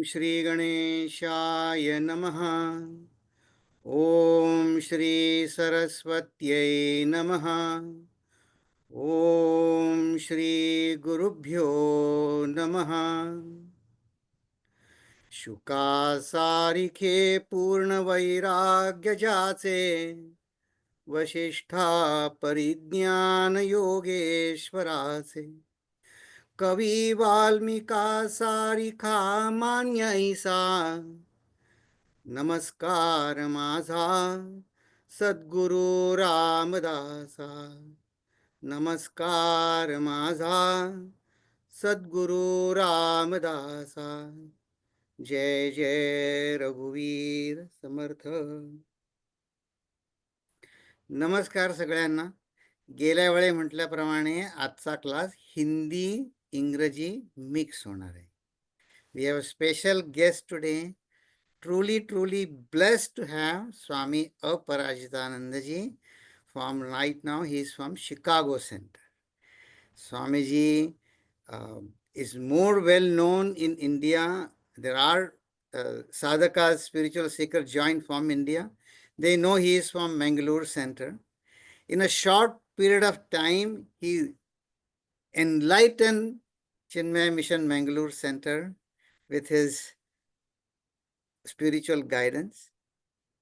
श्री गणेशाय नमः। ओम श्री सरस्वत्यै नमः। ओम श्री गुरुभ्यो नमः। शुकासारिखे पूर्ण वैराग्य जाचे, वशिष्ठा परिज्ञान योगेश्वराचे। कवी वाल्मिका सारिखा मान्य ऐसा, नमस्कार माझा सद्गुरु रामदासा। नमस्कार माझा सद्गुरु रामदासा। जय जय रघुवीर समर्थ। नमस्कार सगळ्यांना. गेल्या वेळे म्हटल्याप्रमाणे आजचा क्लास हिंदी इंग्रजी मिक्स होणार आहे. We have a special guest today. Truly blessed to have Swamy Aparajitananda ji. From right now, he is from Chicago Center. Swamiji is more well known in India. There are sadhakas, spiritual seekers joined from India. They know he is from Mangalore Center. In a short period of time, he enlightened Chinmaya Mission Mangalore Center with his spiritual guidance.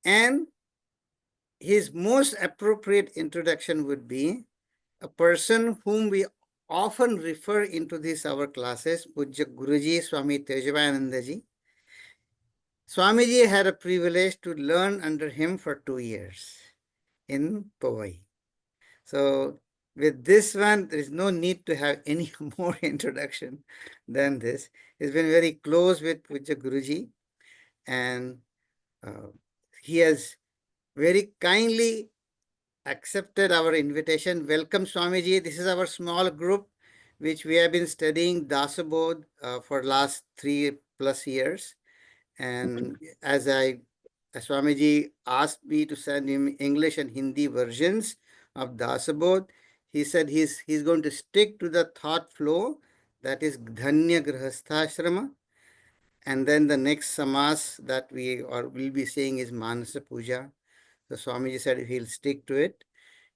And his most appropriate introduction would be a person whom we often refer into these our classes, Pujya Guruji Swami Tejavananda ji. Swamiji had a privilege to learn under him for 2 years in Powai. So with this one, there is no need to have any more introduction than this. He's been very close with Pujya Guruji, and he has very kindly accepted our invitation. Welcome, Swamiji. This is our small group, which we have been studying Dasabodh for last 3+ years. And as Swamiji asked me to send him English and Hindi versions of Dasabodh, he said he's going to stick to the thought flow, that is Dhanya Gruhastha Ashrama. And then the next samas that we will be saying is Manasa Puja. So Swamiji said he'll stick to it.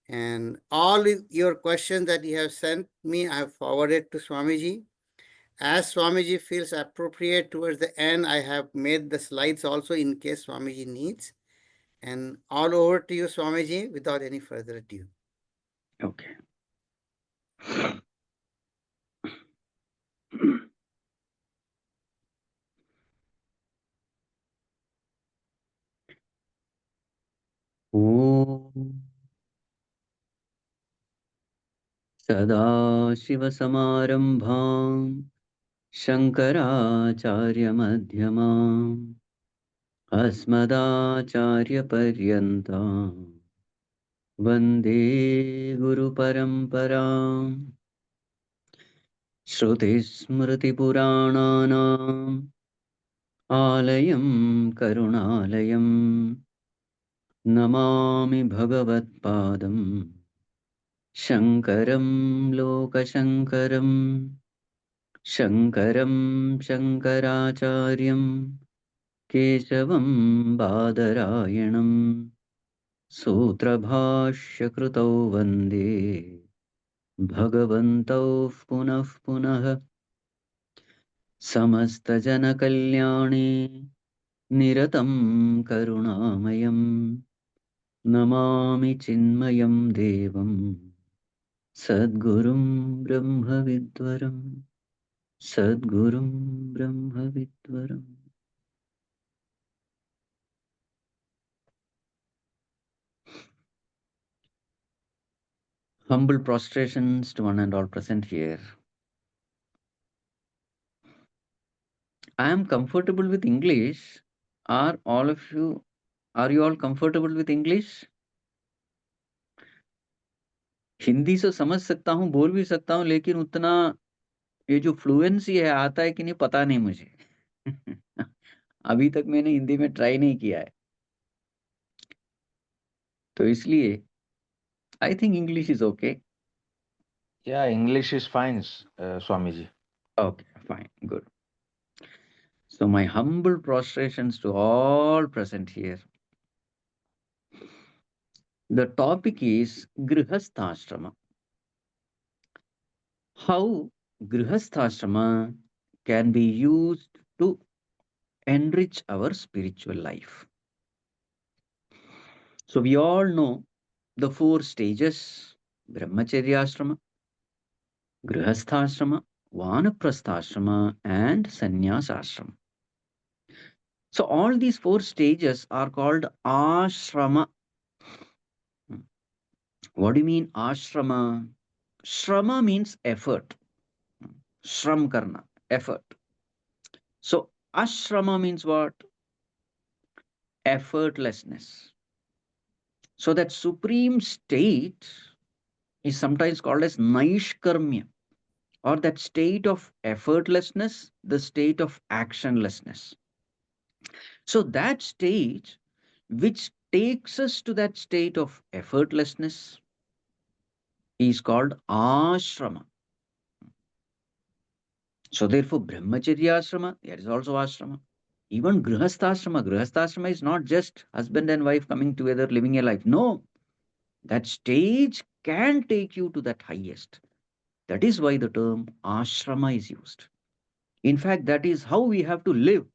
And all your questions that you have sent me, I have forwarded to Swamiji. As Swamiji feels appropriate towards the end, I have made the slides also in case Swamiji needs. And all over to you, Swamiji, without any further ado. Okay. ॐ सदाशिवसमारम्भां शङ्कराचार्यमध्यमाम् अस्मदाचार्यपर्यन्तां वन्दे गुरुपरम्पराम्। श्रुतिस्मृतिपुराणानाम् आलयं करुणालयम् नमामि भगवत्पादम् शङ्करं लोकशङ्करम्। शङ्करं शङ्कराचार्यं केशवं बादरायणं सूत्रभाष्यकृतौ वन्दे भगवन्तौ पुनः पुनः। समस्तजनकल्याणे निरतं करुणामयं नमामि चिन्मयं देवं सद्गुरुं ब्रह्मविद्वरम्। सद्गुरुं ब्रह्मविद्वरम्। Humble prostrations to one and all present here. I am comfortable with English. Are you all comfortable with English? Hindi से समझ सकता हूँ, बोल भी सकता हूँ, लेकिन उतना ये जो फ्लुएंसी है आता है कि नहीं पता नहीं मुझे। अभी तक मैंने हिंदी में ट्राई नहीं किया है, तो इसलिए I think English is okay. Yeah, English is fine, Swamiji. Okay, fine, good. So my humble prostrations to all present here. The topic is Gruhastha. How Gruhastha can be used to enrich our spiritual life. So we all know the four stages: Brahmacharyashrama, Gruhasthashrama, Vanaprasthashrama, and Sannyasashrama. So all these four stages are called ashrama. Hmm. What do you mean ashrama? Shrama means effort. Shram karna, effort. So ashrama means what? Effortlessness. So that supreme state is sometimes called as naishkarmya, or that state of effortlessness, the state of actionlessness. So that stage which takes us to that state of effortlessness is called ashrama. So therefore, brahmacharya ashrama, there is also ashrama. Even grihastha ashrama is not just husband and wife coming together, living a life. No, that stage can take you to that highest. That is why the term ashrama is used. In fact, that is how we have to live.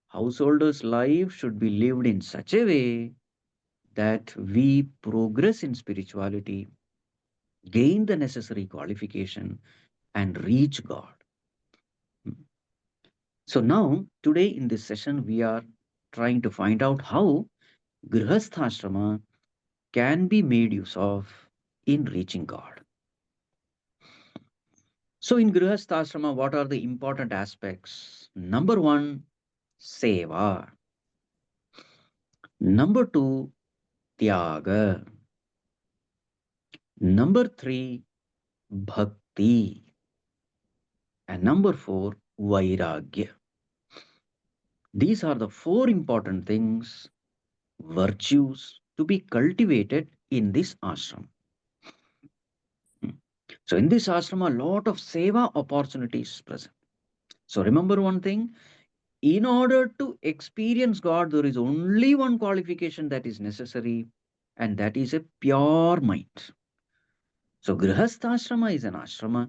Householder's life should be lived in such a way that we progress in spirituality, gain the necessary qualification, and reach God. So now, today in this session, we are trying to find out how Grihastha can be made use of in reaching God. So in Grihastha what are the important aspects? Number one, seva. Number two, tyaga. Number three, bhakti. And number four, vairagya. These are the four important things, virtues to be cultivated in this ashram. Hmm. So in this ashram, a lot of seva opportunities present. So remember one thing, in order to experience God, there is only one qualification that is necessary, and that is a pure mind. So Grihastha is an ashrama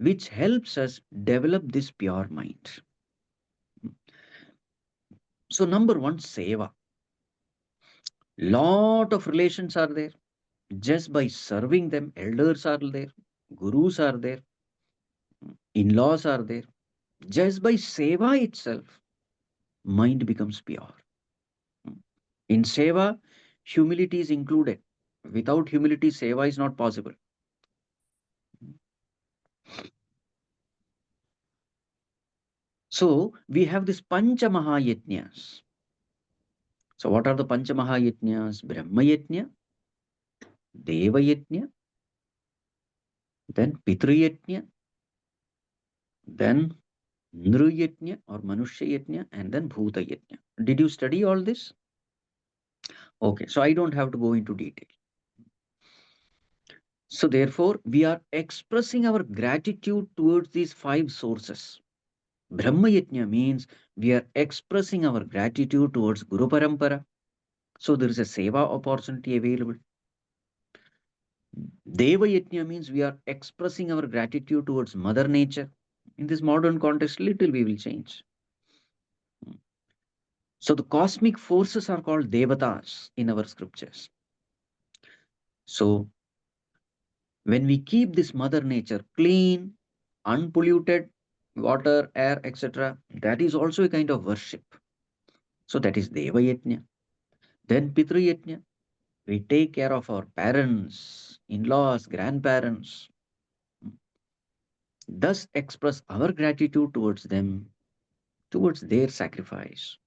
which helps us develop this pure mind. So number one, seva. Lot of relations are there. Just by serving them, elders are there, gurus are there, in-laws are there. Just by seva itself, mind becomes pure. In seva, humility is included. Without humility, seva is not possible. So we have this Pancha Mahayajnas. So what are the Pancha Mahayajnas? Brahma Yajna, Deva Yajna, then Pitru Yajna, then Nru Yajna or Manushya Yajna, and then Bhuta Yajna. Did you study all this? Okay, so I don't have to go into detail. So therefore, we are expressing our gratitude towards these five sources. Brahma Yajna means we are expressing our gratitude towards Guru Parampara. So there is a seva opportunity available. Deva Yajna means we are expressing our gratitude towards Mother Nature. In this modern context, little we will change. So the cosmic forces are called Devatas in our scriptures. So when we keep this Mother Nature clean, unpolluted, water, air, etc., that is also a kind of worship. So that is Deva Yajna. Then Pitru Yajna. We take care of our parents, in-laws, grandparents, thus express our gratitude towards them, towards their sacrifice.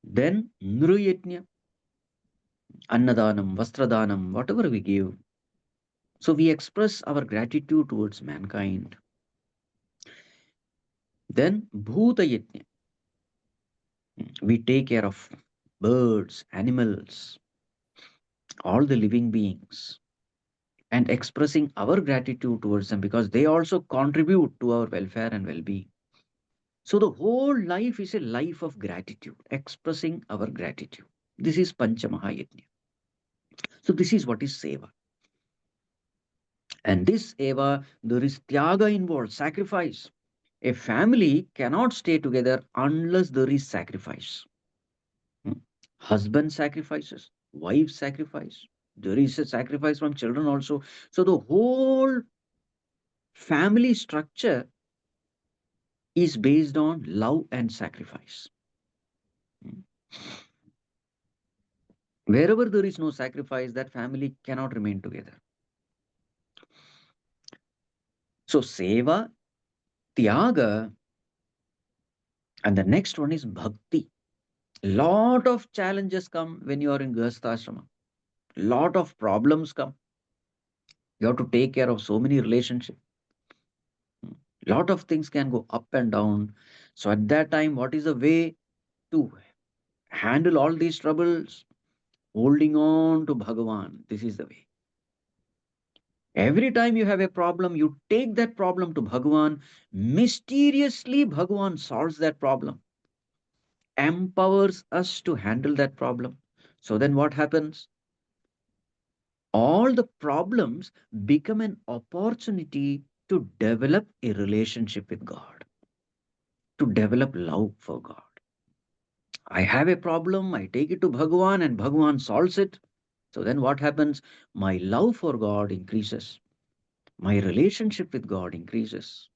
Then Nru Yajna, Annadanam, Vastradanam, whatever we give. So we express our gratitude towards mankind. Then Bhuta Yajna, we take care of birds, animals, all the living beings, and expressing our gratitude towards them because they also contribute to our welfare and well being. So the whole life is a life of gratitude, expressing our gratitude. This is Panchamahayajna. So this is what is seva. And this seva, there is tyaga involved, sacrifice. A family cannot stay together unless there is sacrifice. Hmm. Husband sacrifices, wife sacrifice. There is a sacrifice from children also. So the whole family structure is based on love and sacrifice. Hmm. Wherever there is no sacrifice, that family cannot remain together. So seva, tyaga, and the next one is bhakti. Lot of challenges come when you are in Grihastha. Lot of problems come. You have to take care of so many relationships. Lot of things can go up and down. So at that time, what is the way to handle all these troubles? Holding on to Bhagavan. This is the way. Every time you have a problem, you take that problem to Bhagavan. Mysteriously, Bhagavan solves that problem, empowers us to handle that problem. So then what happens? All the problems become an opportunity to develop a relationship with God, to develop love for God. I have a problem, I take it to Bhagavan and Bhagavan solves it. So then what happens? My love for God increases. My relationship with God increases.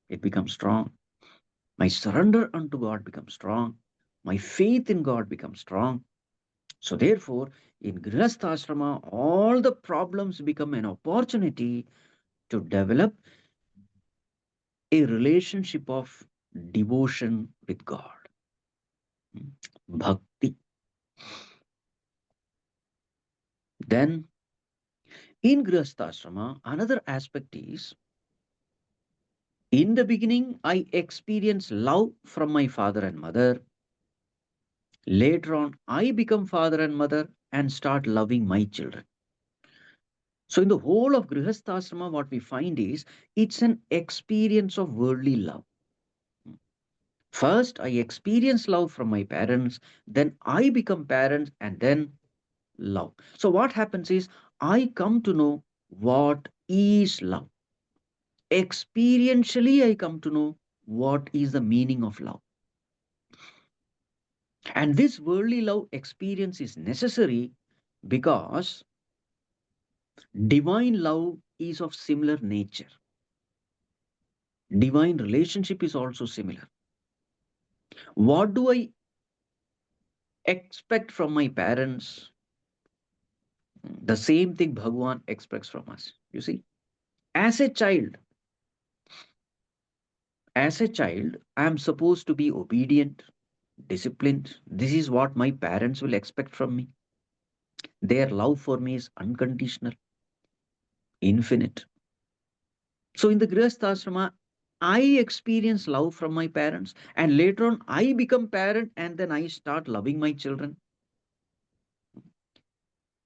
It becomes strong. My surrender unto God becomes strong. My faith in God becomes strong. So therefore, in Grihastha ashrama, all the problems become an opportunity to develop a relationship of devotion with God. Bhakti. Then in Grihastha another aspect is in the beginning, I experience love from my father and mother. Later on, I become father and mother and start loving my children. So, in the whole of Grihastha what we find is it's an experience of worldly love. First, I experience love from my parents, then I become parents, and then love. So, what happens is I come to know what is love. Experientially, I come to know what is the meaning of love. And this worldly love experience is necessary because divine love is of similar nature. Divine relationship is also similar. What do I expect from my parents? The same thing Bhagwan expects from us. You see, as a child, as a child, I am supposed to be obedient, disciplined. This is what my parents will expect from me. Their love for me is unconditional, infinite. So in the Grihastha I experience love from my parents, and later on I become parent, and then I start loving my children.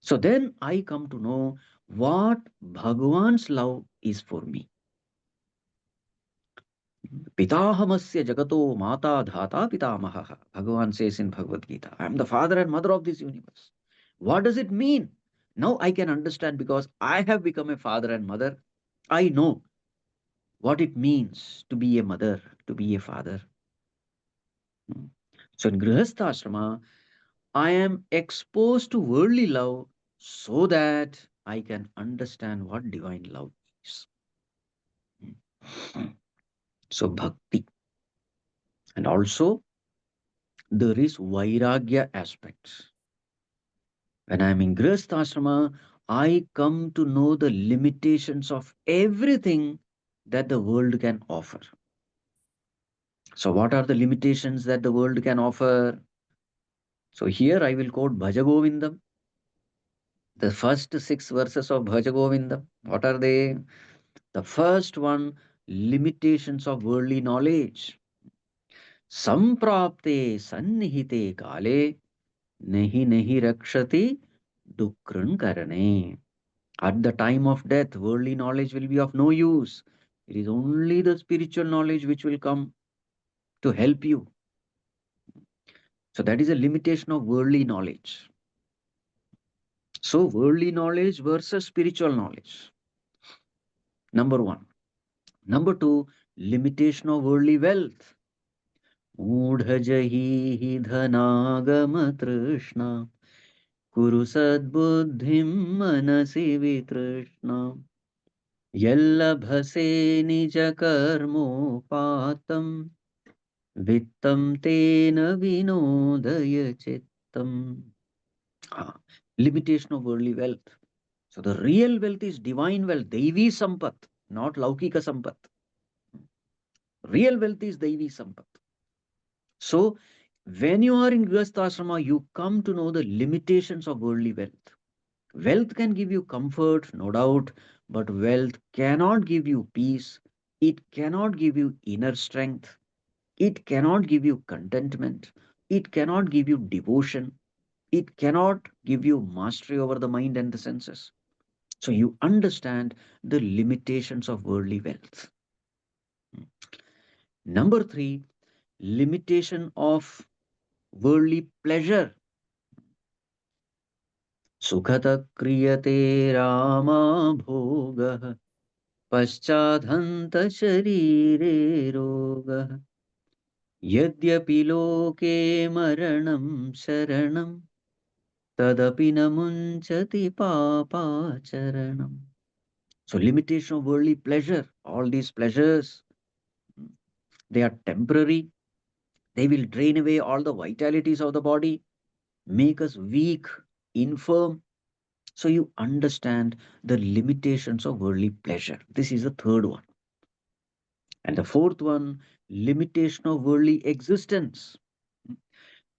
So then I come to know what Bhagwan's love is for me. Pitahamasya jagato mata dhata pitamaha. Bhagavan says in Bhagavad Gita, I am the father and mother of this universe. What does it mean? Now I can understand because I have become a father and mother. I know what it means to be a mother, to be a father. Hmm. So in Grihastha I am exposed to worldly love so that I can understand what divine love is. Hmm. So bhakti. And also there is vairagya aspects. When I am in Grihastha I come to know the limitations of everything that the world can offer. So what are the limitations that the world can offer? So here I will quote Bhajagovindam, the first six verses of Bhajagovindam. What are they? The first one, limitations of worldly knowledge. Samprapte sannihite kale nahi nahi rakshati dukran karane. At the time of death, worldly knowledge will be of no use. It is only the spiritual knowledge which will come. to help you. So that is a limitation of worldly knowledge. So worldly knowledge versus spiritual knowledge. Number one. Number two, limitation of worldly wealth. मूढजहि धनागमतृष्णा कुरु सद्बुद्धिं मनसि वितृष्णा यल्लभसे निजकर्मोपातं वित्तं तेन विनोदय चित्तम्. Ah, limitation of worldly wealth. So the real wealth is divine wealth, Devi Sampat, not Laukika Sampat. Real wealth is Devi Sampat. So when you are in Grihastha you come to know the limitations of worldly wealth. Wealth can give you comfort, no doubt, but wealth cannot give you peace. It cannot give you inner strength. It cannot give you contentment. It cannot give you devotion. It cannot give you mastery over the mind and the senses. So you understand the limitations of worldly wealth. Number three, limitation of worldly pleasure. सुखतः क्रियते रामा भोगः पश्चादन्तशरीरे रोगः यद्यपि लोके मरणं शरणं तदपि न मुञ्चति पापाचरणम्. So limitation of worldly pleasure, all these pleasures, they are temporary. They will drain away all the vitalities of the body, make us weak, infirm. So you understand the limitations of worldly pleasure. This is the third one. And the fourth one, limitation of worldly existence.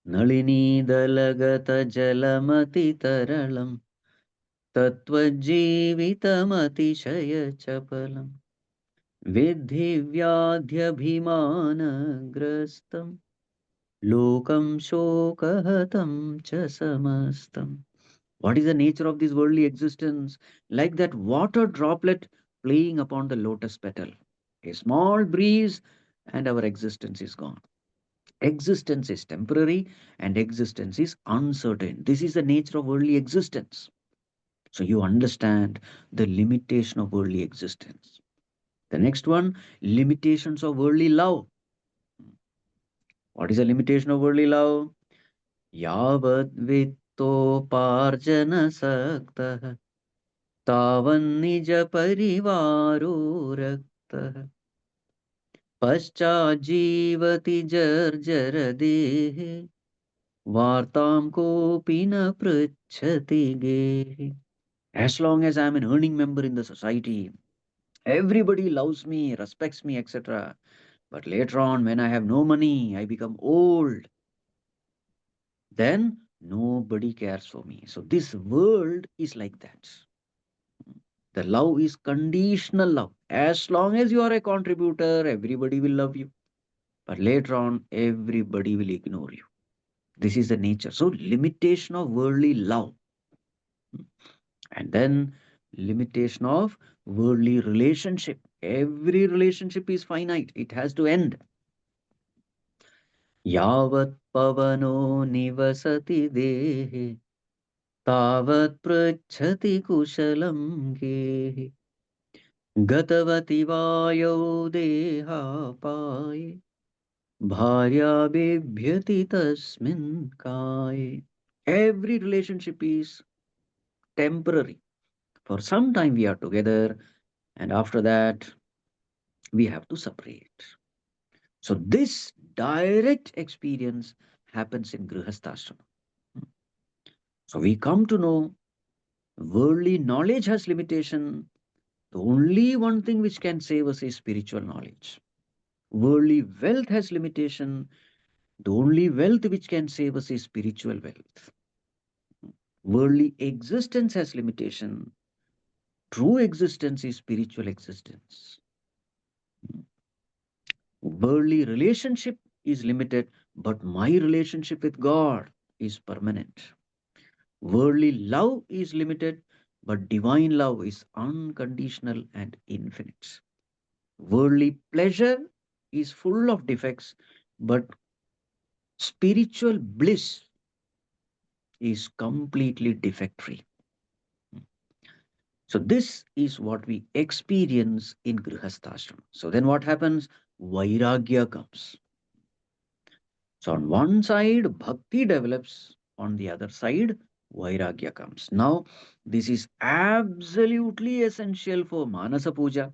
Nalini dalagata jalamati taralam तत्त्वज्जीवितमतिशयचपलम् विद्धि व्याध्यभिमानग्रस्तं लोकं शोकहतं च समस्तं. What is the nature of this worldly existence? Like that water droplet playing upon the lotus petal. A small breeze and our existence is gone. Existence is temporary and existence is uncertain. This is the nature of worldly existence. So you understand the limitation of worldly existence. The next one, limitations of worldly love. What is the limitation of worldly love? Yavad vittoparjana saktah tavan nija parivaro raktah paschajivati jarjara dehe vartam kopi na pruchhati gehe. As long as I am an earning member in the society, everybody loves me, respects me, etc. But later on, when I have no money, I become old, then nobody cares for me. So this world is like that. The love is conditional love. As long as you are a contributor, everybody will love you. But later on, everybody will ignore you. This is the nature. So limitation of worldly love. And then limitation of worldly relationship. Every relationship is finite. It has to end. Yavat pavano nivasati dehe तावत् पृच्छति कुशलं गेहि गतवति वायौ देहापाये भार्या बिभ्यति तस्मिन् काये. Every relationship is temporary. For some time we are together and after that we have to separate. So this direct experience happens in Grihasthashrama. So we come to know worldly knowledge has limitation. The only one thing which can save us is spiritual knowledge. Worldly wealth has limitation. The only wealth which can save us is spiritual wealth. Worldly existence has limitation. True existence is spiritual existence. Worldly relationship is limited, but my relationship with God is permanent. Worldly love is limited, but divine love is unconditional and infinite. Worldly pleasure is full of defects, but spiritual bliss is completely defect free. So this is what we experience in Grihasthashram. So then what happens? Vairagya comes. So on one side, bhakti develops. On the other side, vairagya comes. Now, this is absolutely essential for Manasa Puja,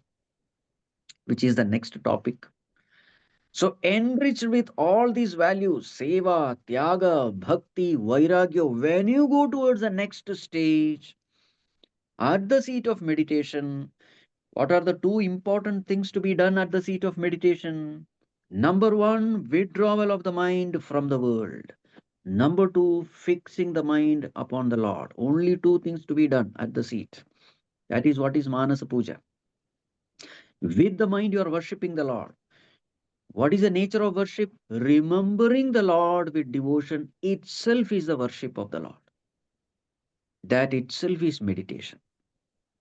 which is the next topic. So enriched with all these values, seva, tyaga, bhakti, vairagya, when you go towards the next stage, at the seat of meditation, what are the two important things to be done at the seat of meditation? Number one, withdrawal of the mind from the world. Number two, fixing the mind upon the Lord. Only two things to be done at the seat. That is what is Manasa Puja. With the mind, you are worshipping the Lord. What is the nature of worship? Remembering the Lord with devotion itself is the worship of the Lord. That itself is meditation.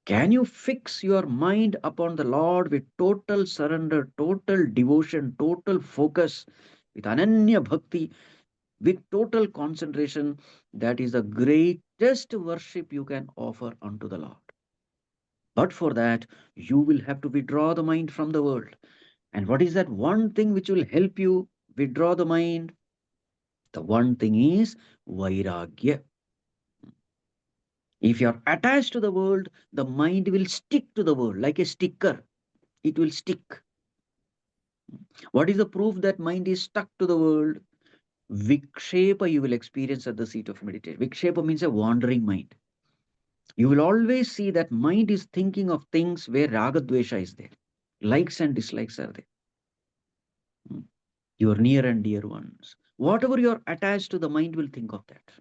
Can you fix your mind upon the Lord with total surrender, total devotion, total focus, with ananya bhakti, with total concentration? That is the greatest worship you can offer unto the Lord. But for that, you will have to withdraw the mind from the world. And what is that one thing which will help you withdraw the mind? The one thing is vairagya. If you are attached to the world, the mind will stick to the world like a sticker. It will stick. What is the proof that mind is stuck to the world? Vikshepa you will experience at the seat of meditation. Vikshepa means a wandering mind. You will always see that mind is thinking of things where ragadvesha is there. Likes and dislikes are there. Hmm. Your near and dear ones. Whatever you are attached to, the mind will think of that.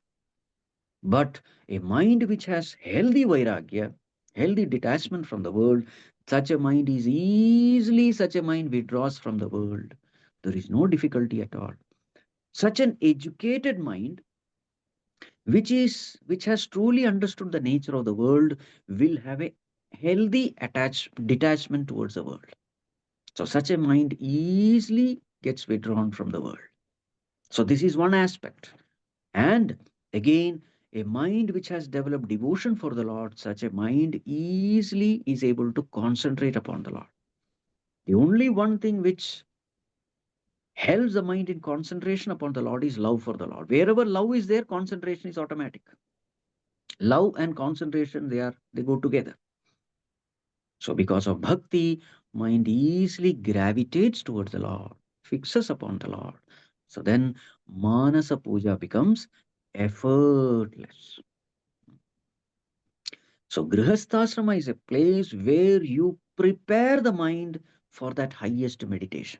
But a mind which has healthy vairagya, healthy detachment from the world, such a mind withdraws from the world. There is no difficulty at all. Such an educated mind, which has truly understood the nature of the world, will have a healthy detachment towards the world. So such a mind easily gets withdrawn from the world. So this is one aspect. And again, a mind which has developed devotion for the Lord, such a mind easily is able to concentrate upon the Lord. The only one thing which helps the mind in concentration upon the Lord is love for the Lord. Wherever love is there, concentration is automatic. Love and concentration, they go together. So because of bhakti, mind easily gravitates towards the Lord, fixes upon the Lord. So then Manasa Puja becomes effortless. So Grihasthasrama is a place where you prepare the mind for that highest meditation.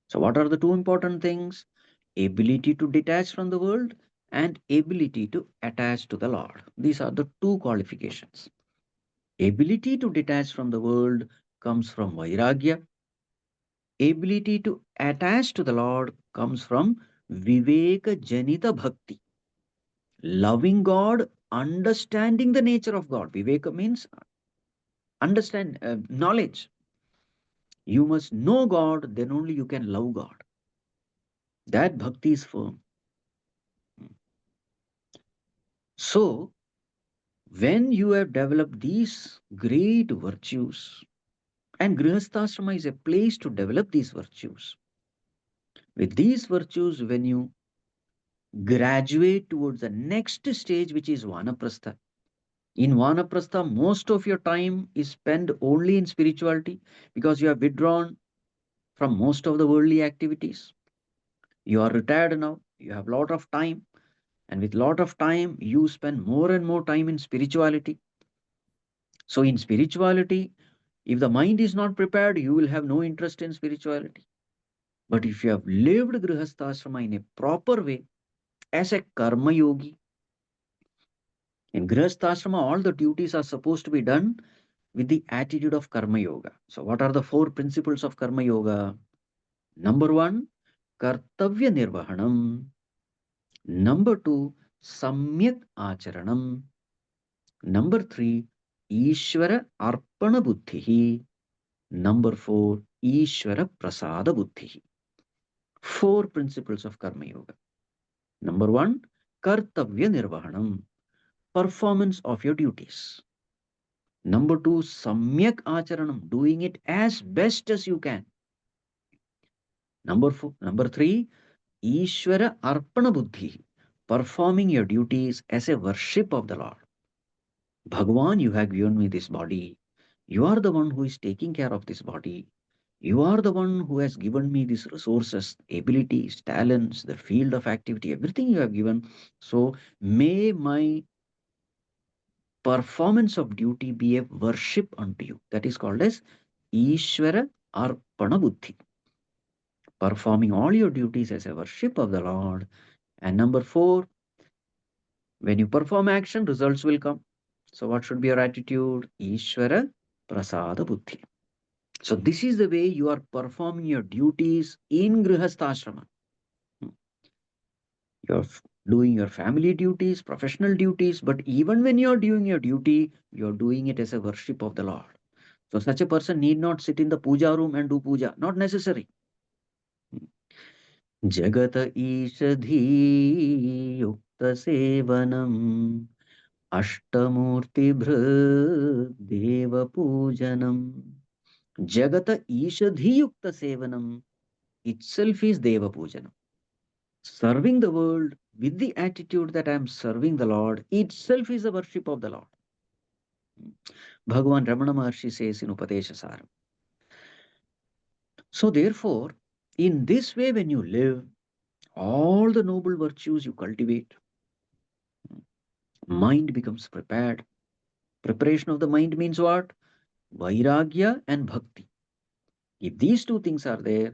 So what are the two important things? Ability to detach from the world and ability to attach to the Lord. These are the two qualifications. Ability to detach from the world comes from Vairagya. Ability to attach to the Lord comes from Viveka Janita Bhakti. Loving God, understanding the nature of God. Viveka means understand, knowledge. You must know God, then only you can love God. That bhakti is firm. So, when you have developed these great virtues, and Grihasthasrama is a place to develop these virtues. With these virtues, when you graduate towards the next stage, which is Vanaprastha. In Vanaprastha, most of your time is spent only in spirituality because you have withdrawn from most of the worldly activities. You are retired now, you have a lot of time, and with lot of time, you spend more and more time in spirituality. So, in spirituality, if the mind is not prepared, you will have no interest in spirituality. But if you have lived Grihasthasrama in a proper way, as a karma yogi, in Grihasthasrama, all the duties are supposed to be done with the attitude of karma yoga. So, what are the four principles of karma yoga? Number one, kartavya nirvahanam. Number two, samyak acharanam. Number three, Ishvara arpana buddhihi. Number four, Ishvara Prasada Buddhi. Four principles of Karma Yoga. Number one, Kartavya Nirvahanam, performance of your duties. Number two, Samyak Acharanam, doing it as best as you can. Number three, Ishvara Arpana Buddhi, performing your duties as a worship of the Lord. Bhagwan, you have given me this body. You are the one who is taking care of this body. You are the one who has given me these resources, abilities, talents, the field of activity, everything you have given. So may my performance of duty be a worship unto you. That is called as Ishvara Arpana Buddhi. Performing all your duties as a worship of the Lord. And number four, when you perform action, results will come. So what should be your attitude? Ishvara Prasada Buddhi. So this is the way you are performing your duties in Grihastha. You're doing your family duties, professional duties, but even when you're doing your duty, you're doing it as a worship of the Lord. So such a person need not sit in the puja room and do puja. Not necessary. Jagat Ishadhi Yukta Sevanam Ashtamurti Deva Pujanam. Jagata Ishadhi Yukta Sevanam itself is Deva Pujanam. Serving the world with the attitude that I am serving the Lord itself is a worship of the Lord. Bhagavan Ramana Maharshi says in Upadesha Saram. So therefore, in this way when you live, all the noble virtues you cultivate, mind becomes prepared. Preparation of the mind means what? Vairagya and bhakti. If these two things are there,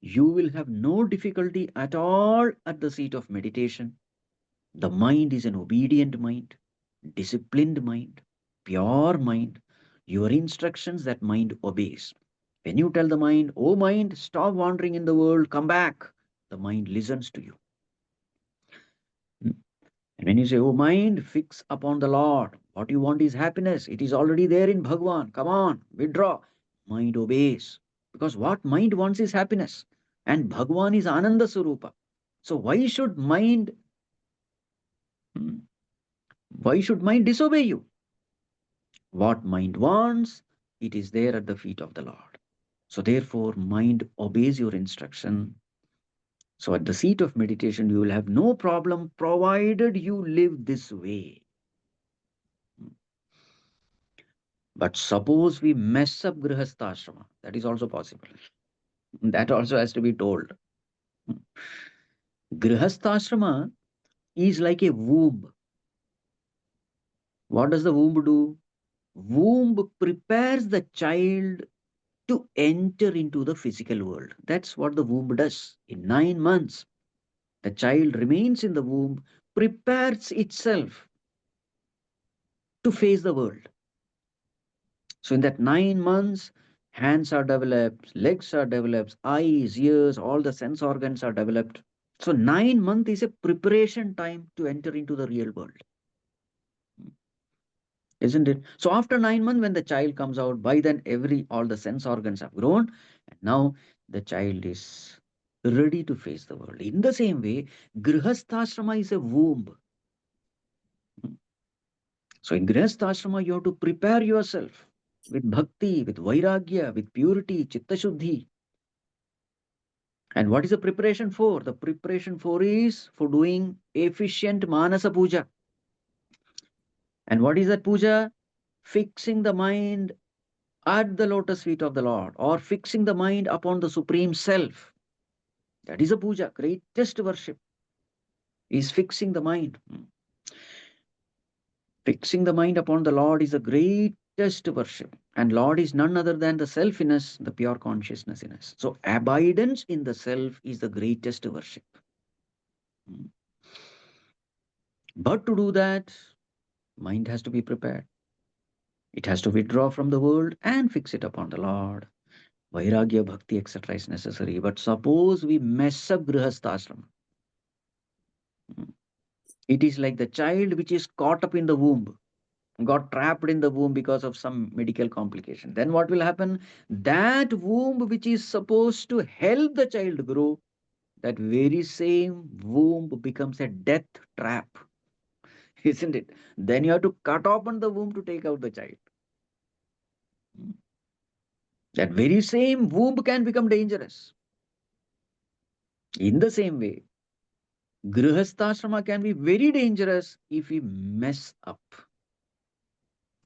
you will have no difficulty at all at the seat of meditation. The mind is an obedient mind, disciplined mind, pure mind. Your instructions that mind obeys. When you tell the mind, oh mind, stop wandering in the world, come back, the mind listens to you. Hmm. And when you say, oh mind, fix upon the Lord, what you want is happiness. It is already there in Bhagwan. Come on, withdraw. Mind obeys. Because what mind wants is happiness. And Bhagwan is Ananda Surupa. So hmm, why should mind disobey you? What mind wants, it is there at the feet of the Lord. So therefore, mind obeys your instruction. So at the seat of meditation, you will have no problem provided you live this way. But suppose we mess up Grihastha, that is also possible. That also has to be told. Grihastha is like a womb. What does the womb do? Womb prepares the child to enter into the physical world. That's what the womb does. In 9 months, the child remains in the womb, prepares itself to face the world. So in that 9 months, hands are developed, legs are developed, eyes, ears, all the sense organs are developed. So 9 months is a preparation time to enter into the real world, isn't it? So after 9 months, when the child comes out, by then all the sense organs have grown, and now the child is ready to face the world. In the same way, Grihastha is a womb. So in Grihastha you have to prepare yourself with bhakti, with vairagya, with purity, chitta shuddhi. And what is the preparation for? The preparation for is for doing efficient manasa puja. And what is that puja? Fixing the mind at the lotus feet of the Lord, or fixing the mind upon the Supreme Self. That is a puja. Greatest worship is fixing the mind. Fixing the mind upon the Lord is the greatest worship. And Lord is none other than the self-iness, the pure consciousness in us. So abidance in the self is the greatest worship. But to do that, mind has to be prepared. It has to withdraw from the world and fix it upon the Lord. Vairagya, bhakti, etc. is necessary. But suppose we mess up Grihastha. It is like the child which is caught up in the womb. got trapped in the womb because of some medical complication. Then what will happen? That womb which is supposed to help the child grow, that very same womb becomes a death trap, isn't it? Then you have to cut open the womb to take out the child. That very same womb can become dangerous. In the same way, Grihastha can be very dangerous if we mess up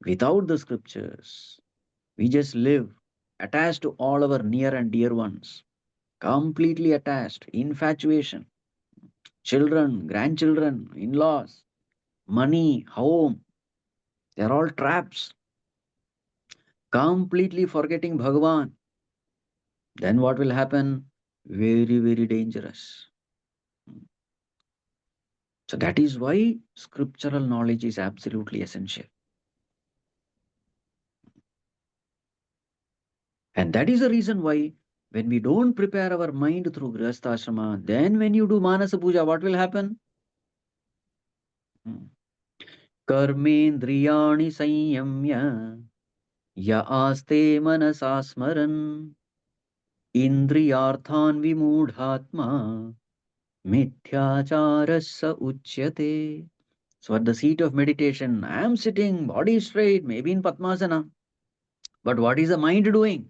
without the scriptures. We just live attached to all our near and dear ones, completely attached, infatuation, children, grandchildren, in laws, money, home, they're all traps, completely forgetting Bhagavan. Then what will happen? Very, very dangerous. So that is why scriptural knowledge is absolutely essential. And that is the reason why when we don't prepare our mind through Grihastha, then when you do Manasa Puja, what will happen? Hmm. Karmendriyani संयम्य य आस्ते मनसा स्मरन् इन्द्रियार्थान् विमूढात्मा मिथ्याचारस्य उच्यते. So at the seat of meditation, I am sitting, body straight, maybe in Padmasana. But what is the mind doing?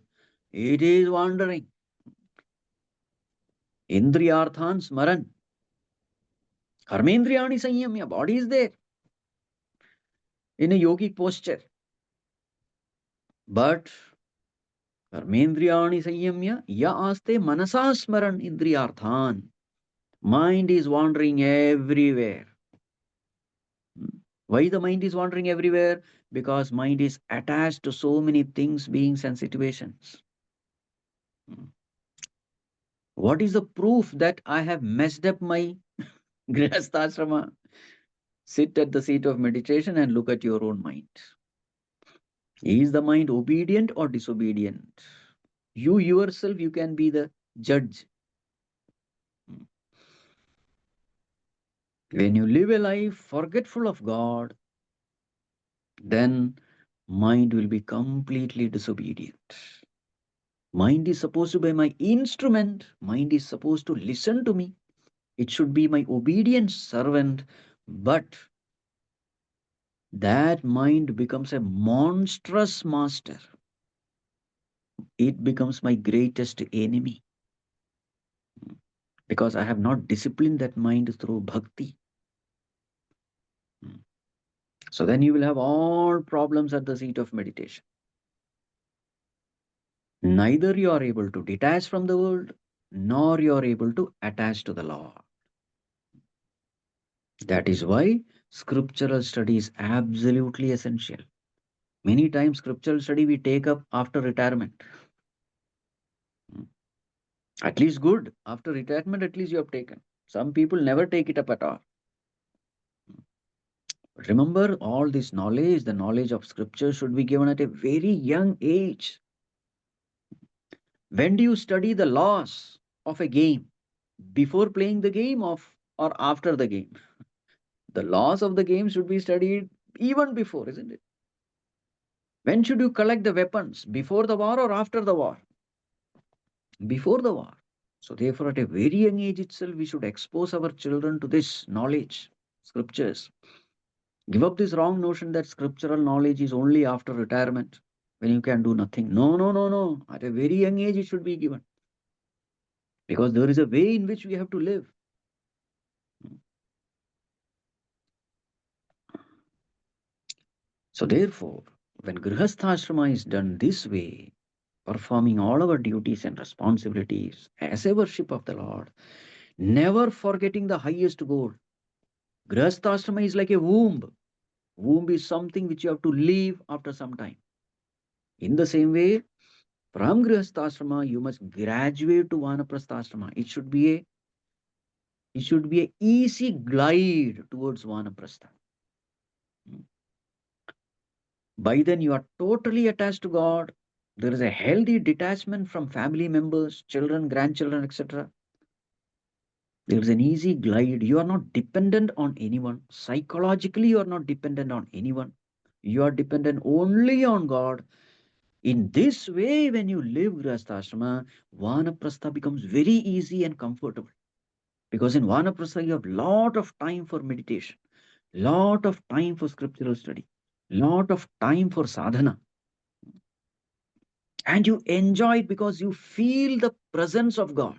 It is wandering. Indriyarthan smaran. Karmendriyani sanyamya. Body is there in a yogic posture. But Karmendriyani sanyamya ya aste manasa smaran indriyarthan. Mind is wandering everywhere. Why the mind is wandering everywhere? Because mind is attached to so many things, beings, and situations. What is the proof that I have messed up my grihastha? Sit at the seat of meditation and look at your own mind. Is the mind obedient or disobedient? You yourself, you can be the judge. When you live a life forgetful of God, then mind will be completely disobedient. Mind is supposed to be my instrument. Mind is supposed to listen to me. It should be my obedient servant. But that mind becomes a monstrous master. It becomes my greatest enemy because I have not disciplined that mind through bhakti. So then you will have all problems at the seat of meditation. Neither you are able to detach from the world, nor you are able to attach to the law. That is why scriptural study is absolutely essential. Many times, scriptural study we take up after retirement. At least good. After retirement, at least you have taken. Some people never take it up at all. But remember, all this knowledge, the knowledge of scripture, should be given at a very young age. When do you study the laws of a game? Before playing the game of or after the game? The laws of the game should be studied even before, isn't it? When should you collect the weapons? Before the war or after the war? Before the war. So, therefore, at a very young age itself, we should expose our children to this knowledge, scriptures. Give up this wrong notion that scriptural knowledge is only after retirement when you can do nothing. No, no, no, no. At a very young age, it should be given because there is a way in which we have to live. So, therefore, when Grihastha is done this way, performing all our duties and responsibilities as a worship of the Lord, never forgetting the highest goal. Grihastha is like a womb. Womb is something which you have to leave after some time. In the same way, from Grihastha you must graduate to Vanaprastha. It should be a easy glide towards Vanaprastha. By then you are totally attached to God. There is a healthy detachment from family members, children, grandchildren, etc. There is an easy glide. You are not dependent on anyone. Psychologically, you are not dependent on anyone. You are dependent only on God. In this way, when you live Grihastha Vanaprastha becomes very easy and comfortable. Because in Vanaprastha, you have lot of time for meditation, lot of time for scriptural study, lot of time for sadhana. And you enjoy it because you feel the presence of God.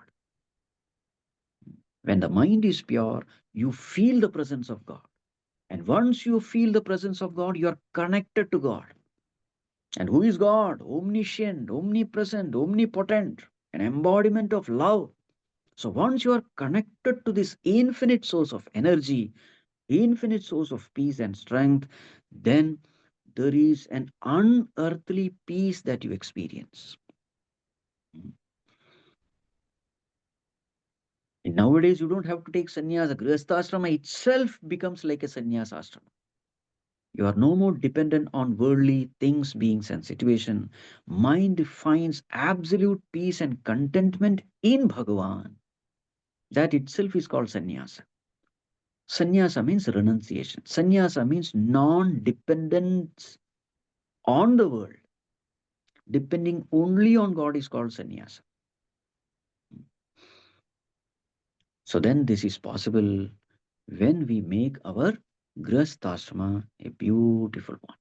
When the mind is pure, you feel the presence of God. And once you feel the presence of God, you are connected to God. And who is God? Omniscient, omnipresent, omnipotent, an embodiment of love. So once you are connected to this infinite source of energy, infinite source of peace and strength, then there is an unearthly peace that you experience. And nowadays, you don't have to take sannyasa. Grihastha itself becomes like a sannyasa ashrama. You are no more dependent on worldly things, beings, and situation. Mind finds absolute peace and contentment in Bhagavan. That itself is called sannyasa. Sannyasa means renunciation. Sannyasa means non-dependence on the world. Depending only on God is called sannyasa. So then this is possible when we make our grihasthashrama a beautiful one.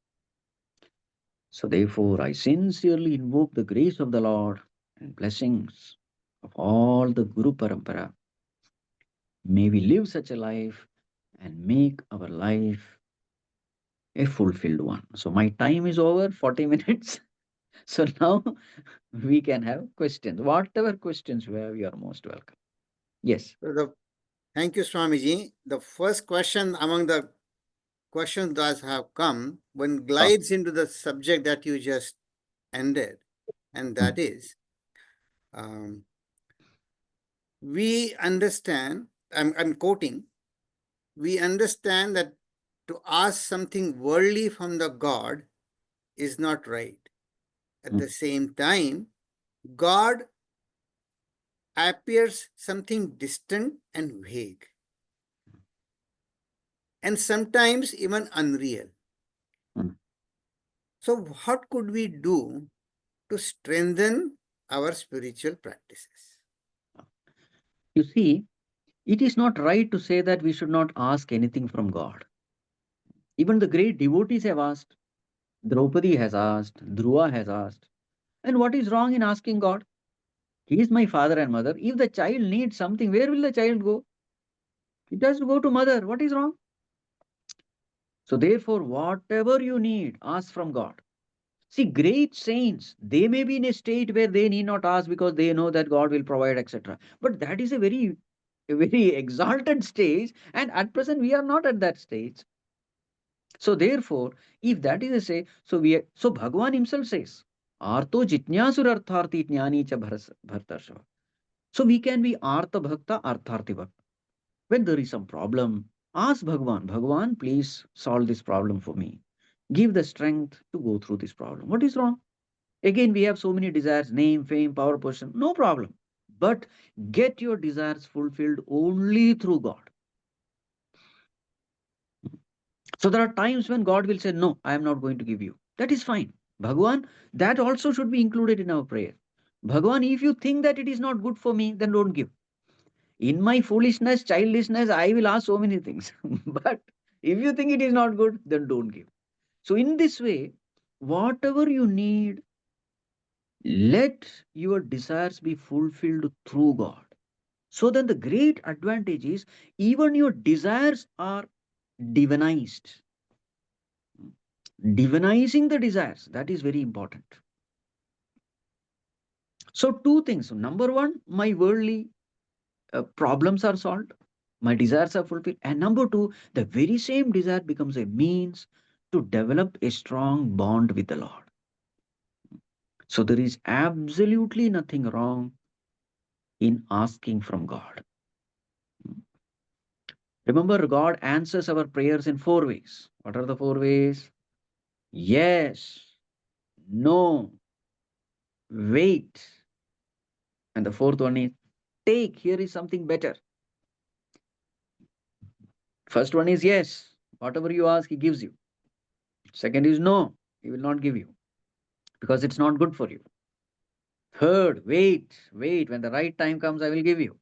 So therefore, I sincerely invoke the grace of the Lord and blessings of all the Guru Parampara. May we live such a life and make our life a fulfilled one. So my time is over, 40 minutes. So now we can have questions. Whatever questions you have, you are most welcome. Yes. So thank you, Swamiji. The first question among the questions that have come one Ah, glides into the subject that you just ended, and mm, that is um, we understand, I'm quoting, we understand that to ask something worldly from the God is not right. At mm, the same time, God appears something distant and vague, and sometimes even unreal. mm. So, what could we do to strengthen our spiritual practices? You see, it is not right to say that we should not ask anything from God. Even the great devotees have asked. Draupadi has asked. Dhruva has asked. And what is wrong in asking God? He is my father and mother. If the child needs something, where will the child go? It has to go to mother. What is wrong? So therefore, whatever you need, ask from God. See, great saints, they may be in a state where they need not ask because they know that God will provide, etc. But that is a very exalted stage, and at present we are not at that stage. So therefore, if that is a say, so Bhagavan himself says, Arto jitnyasur artharti jnani cha bhartarshava. So we can be Artha Bhakta, Artharthi Bhakta. When there is some problem, ask Bhagavan, Bhagavan, please solve this problem for me. Give the strength to go through this problem. What is wrong? Again, we have so many desires, name, fame, power, position, no problem. But get your desires fulfilled only through God. So there are times when God will say, no, I am not going to give you. That is fine. Bhagavan, that also should be included in our prayer. Bhagavan, if you think that it is not good for me, then don't give. In my foolishness, childishness, I will ask so many things. But if you think it is not good, then don't give. So, in this way, whatever you need, let your desires be fulfilled through God. So, then the great advantage is even your desires are divinized. Divinizing the desires, that is very important. So, two things. So, number one, my worldly problems are solved, my desires are fulfilled. And number two, the very same desire becomes a means to develop a strong bond with the Lord. So there is absolutely nothing wrong in asking from God. Remember, God answers our prayers in four ways. What are the four ways? Yes, no, wait. And the fourth one is take. Here is something better. First one is yes. Whatever you ask, He gives you. Second is no, he will not give you because it's not good for you. Third, wait, when the right time comes, I will give you.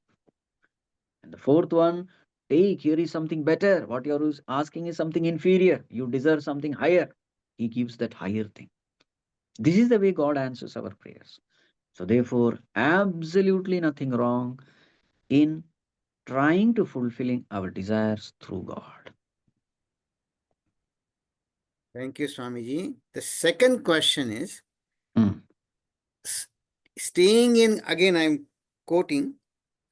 And the fourth one, take, here is something better. What you're asking is something inferior. You deserve something higher. He gives that higher thing. This is the way God answers our prayers. So, therefore, absolutely nothing wrong in trying to fulfilling our desires through God. Thank you, Swamiji. The second question is, Mm, staying in, again, I'm quoting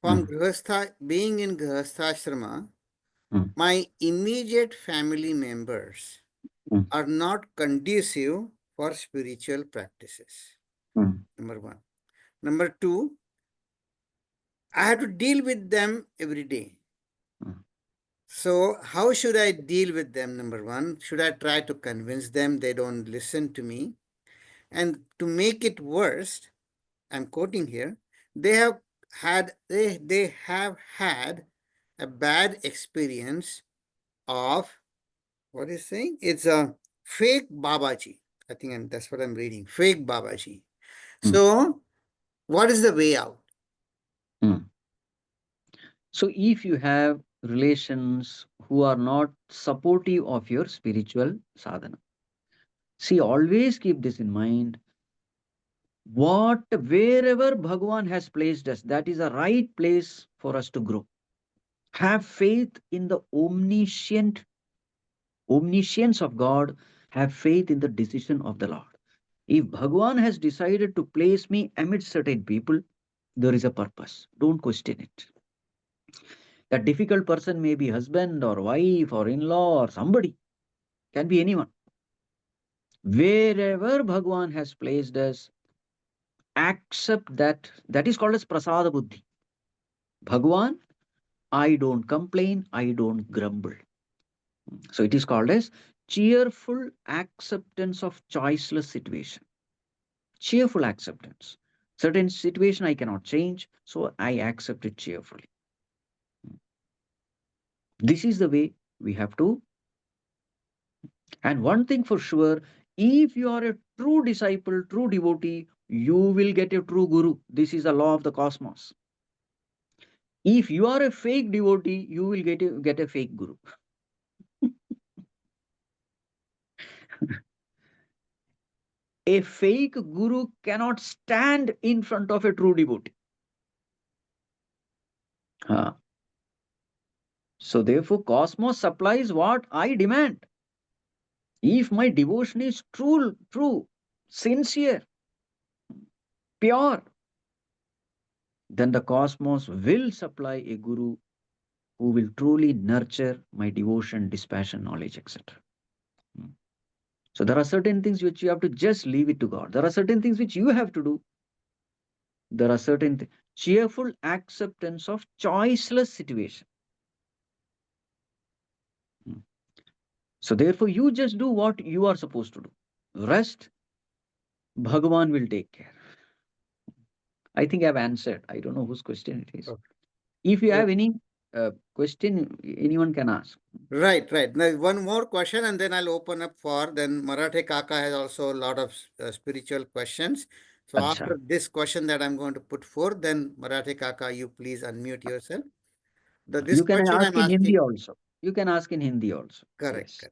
from mm, Gruhastha, being in Gruhastha mm, my immediate family members mm, are not conducive for spiritual practices. mm, Number one. Number two, I have to deal with them every day. mm, So, how should I deal with them? Number one, should I try to convince them they don't listen to me? And to make it worse, I'm quoting here, they have had a bad experience of what is saying? It's a fake Babaji. I think that's what I'm reading. Fake Babaji. mm, So, what is the way out? mm. So, if you have relations who are not supportive of your spiritual sadhana, see, always keep this in mind. Wherever Bhagwan has placed us, that is a right place for us to grow. Have faith in the omniscience of God. Have faith in the decision of the Lord. If Bhagwan has decided to place me amidst certain people, there is a purpose. Don't question it. That difficult person may be husband or wife or in-law or somebody, can be anyone. Wherever Bhagwan has placed us, accept that. That is called as prasada buddhi. Bhagwan, I don't complain, I don't grumble. So it is called as cheerful acceptance of choiceless situation. Cheerful acceptance. Certain situation I cannot change, so I accept it cheerfully. This is the way we have to. And one thing for sure, if you are a true disciple, true devotee, you will get a true guru. This is the law of the cosmos. If you are a fake devotee, you will get a fake guru. A fake guru cannot stand in front of a true devotee. Huh. So therefore, cosmos supplies what I demand. If my devotion is true, sincere, pure, then the cosmos will supply a guru who will truly nurture my devotion, dispassion, knowledge, etc. Hmm. So there are certain things which you have to just leave it to God. There are certain things which you have to do. There are certain cheerful acceptance of choiceless situation. Hmm. So therefore, you just do what you are supposed to do. Rest, Bhagavan will take care. I think I've answered. I don't know whose question it is. Okay. If you have any question, anyone can ask. Right, right. Now, one more question, and then I'll open up for then Marathe Kaka has also a lot of spiritual questions. So Acha. after this question that I'm going to put forth, then Marathe Kaka, you please unmute yourself. This You can question ask I'm in Hindi asking, also. You can ask in Hindi also. correct, Yes.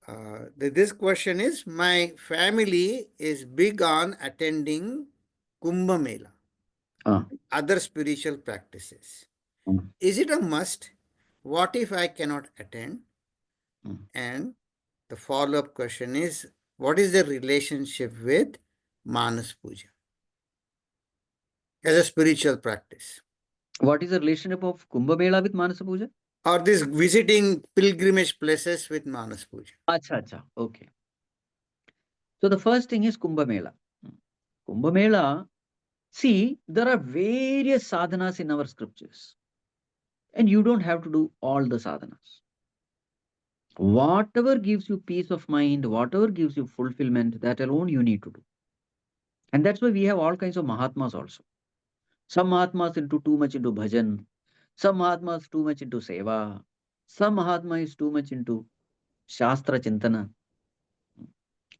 correct. This question is, my family is big on attending Kumbh Mela, Ah, other spiritual practices. mm, Is it a must? What if I cannot attend? mm. And the follow-up question is, what is the relationship with Manas Puja as a spiritual practice? What is the relationship of Kumbh Mela with Manasa Puja? Or this visiting pilgrimage places with Manas Puja? Acha, acha. Okay. So the first thing is Kumbh Mela. Mm. Kumbh Mela, see, there are various sadhanas in our scriptures, and you don't have to do all the sadhanas. Whatever gives you peace of mind, whatever gives you fulfillment, that alone you need to do. And that's why we have all kinds of Mahatmas also. Some Mahatmas into too much into bhajan, some Mahatmas too much into seva, some Mahatma is too much into Shastra Chintana.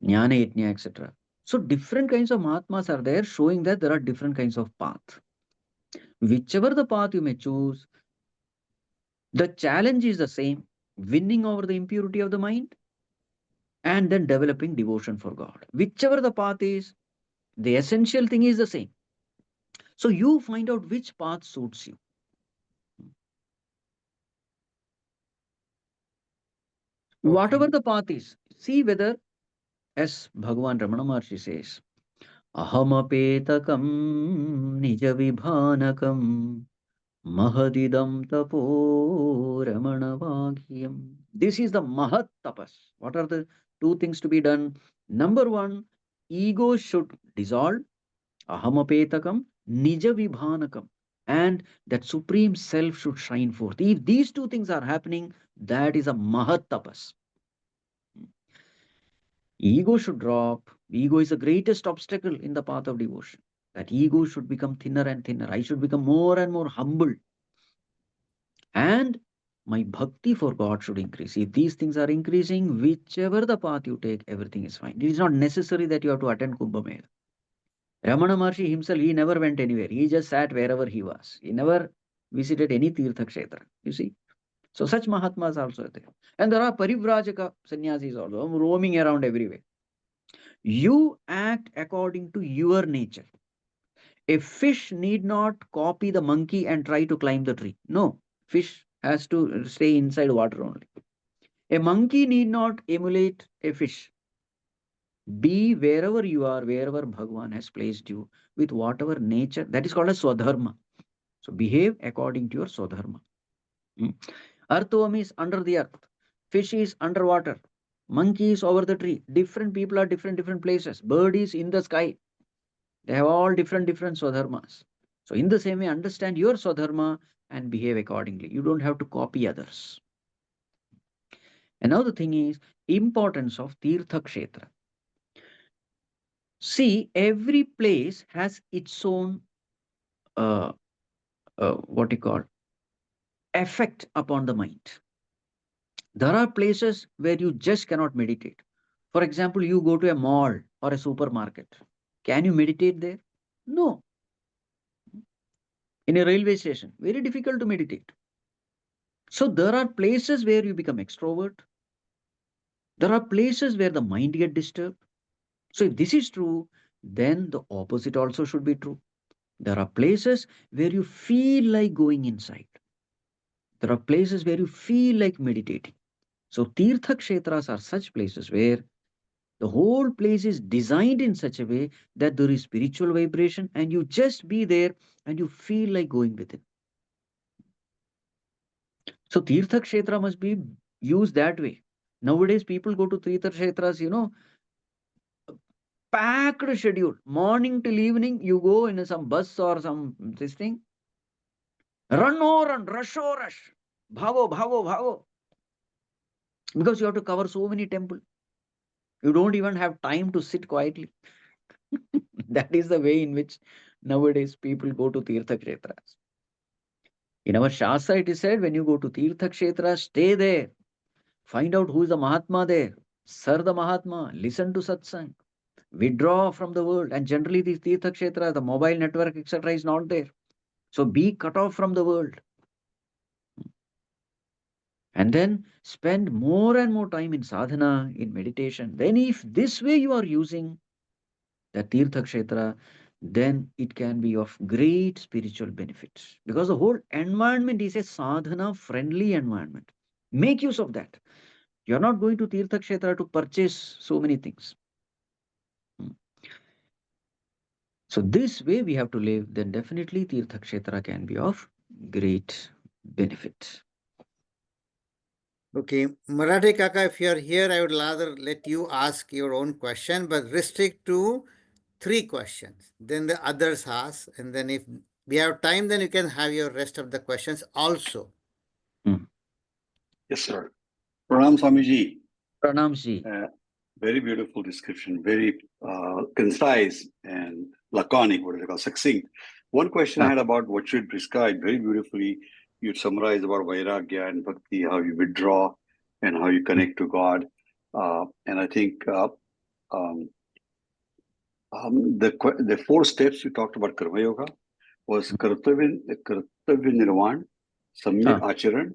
Jnana Yajna, etc. So different kinds of Mahatmas are there, showing that there are different kinds of path. Whichever the path you may choose, the challenge is the same: winning over the impurity of the mind and then developing devotion for God. Whichever the path is, the essential thing is the same. So you find out which path suits you. Okay. Whatever the path is, see whether, as Bhagavan Ramana Maharshi says, ahamapetakam nijavibhanakam mahadidam tapo ramanavagyam. This is the mahat tapas. What are the two things to be done? Number one, ego should dissolve. Ahamapetakam nijavibhanakam. And that supreme self should shine forth. If these two things are happening, that is a mahat tapas. Ego should drop. Ego is the greatest obstacle in the path of devotion. That ego should become thinner and thinner. I should become more and more humble. And my bhakti for God should increase. If these things are increasing, whichever the path you take, everything is fine. It is not necessary that you have to attend Kumbh Mela. Ramana Maharshi himself, he never went anywhere. He just sat wherever he was. He never visited any Tirtha Kshetra. You see? So such Mahatmas also are there. And there are Parivrajaka sannyasis also roaming around everywhere. You act according to your nature. A fish need not copy the monkey and try to climb the tree. No, fish has to stay inside water only. A monkey need not emulate a fish. Be wherever you are, wherever Bhagwan has placed you, with whatever nature. That is called a swadharma. So behave according to your swadharma. Hmm. Earthworm is under the earth. Fish is underwater. Monkey is over the tree. Different people are different places. Bird is in the sky. They have all different swadharmas. So in the same way, understand your swadharma and behave accordingly. You don't have to copy others. Another thing is importance of Tirtha Kshetra. See, every place has its own uh, what you call effect upon the mind. There are places where you just cannot meditate. For example, you go to a mall or a supermarket. Can you meditate there? No. In a railway station, very difficult to meditate. So there are places where you become extrovert. There are places where the mind get disturbed. So if this is true, then the opposite also should be true. There are places where you feel like going inside. There are places where you feel like meditating. So Tirtha Kshetras are such places where the whole place is designed in such a way that there is spiritual vibration and you just be there and you feel like going within. So Tirtha Kshetra must be used that way. Nowadays, people go to Tirtha Kshetras, packed schedule. Morning till evening, you go in some bus or some this thing. Run or run, rush or rush. Bhavo, bhavo, bhavo. Because you have to cover so many temples. You don't even have time to sit quietly. That is the way in which nowadays people go to Tirtha Kshetras. In our Shastra, it is said when you go to Tirtha Kshetra, stay there. Find out who is the Mahatma there. Serve the Mahatma. Listen to satsang. Withdraw from the world. And generally, these Tirtha Kshetra, the mobile network, etc., is not there. So be cut off from the world. And then spend more and more time in sadhana, in meditation. Then, if this way you are using the Tirtha Kshetra, then it can be of great spiritual benefit. Because the whole environment is a sadhana friendly environment. Make use of that. You're not going to Tirtha Kshetra to purchase so many things. Hmm. So this way we have to live, then definitely Tirtha Kshetra can be of great benefit. Okay, Marathi Kaka, if you are here, I would rather let you ask your own question, but restrict to 3 questions. Then the others ask, and then if we have time, then you can have your rest of the questions also. Hmm. Yes, sir. Pranam Swamiji. Pranamji. Very beautiful description, very concise and laconic, what do they call, succinct. One question I had about what you had prescribed, very beautifully, you summarized about Vairagya and Bhakti, how you withdraw and how you connect to God. And I think the 4 steps you talked about Karma Yoga was Kartavya Nirvan, Samyak Acharan,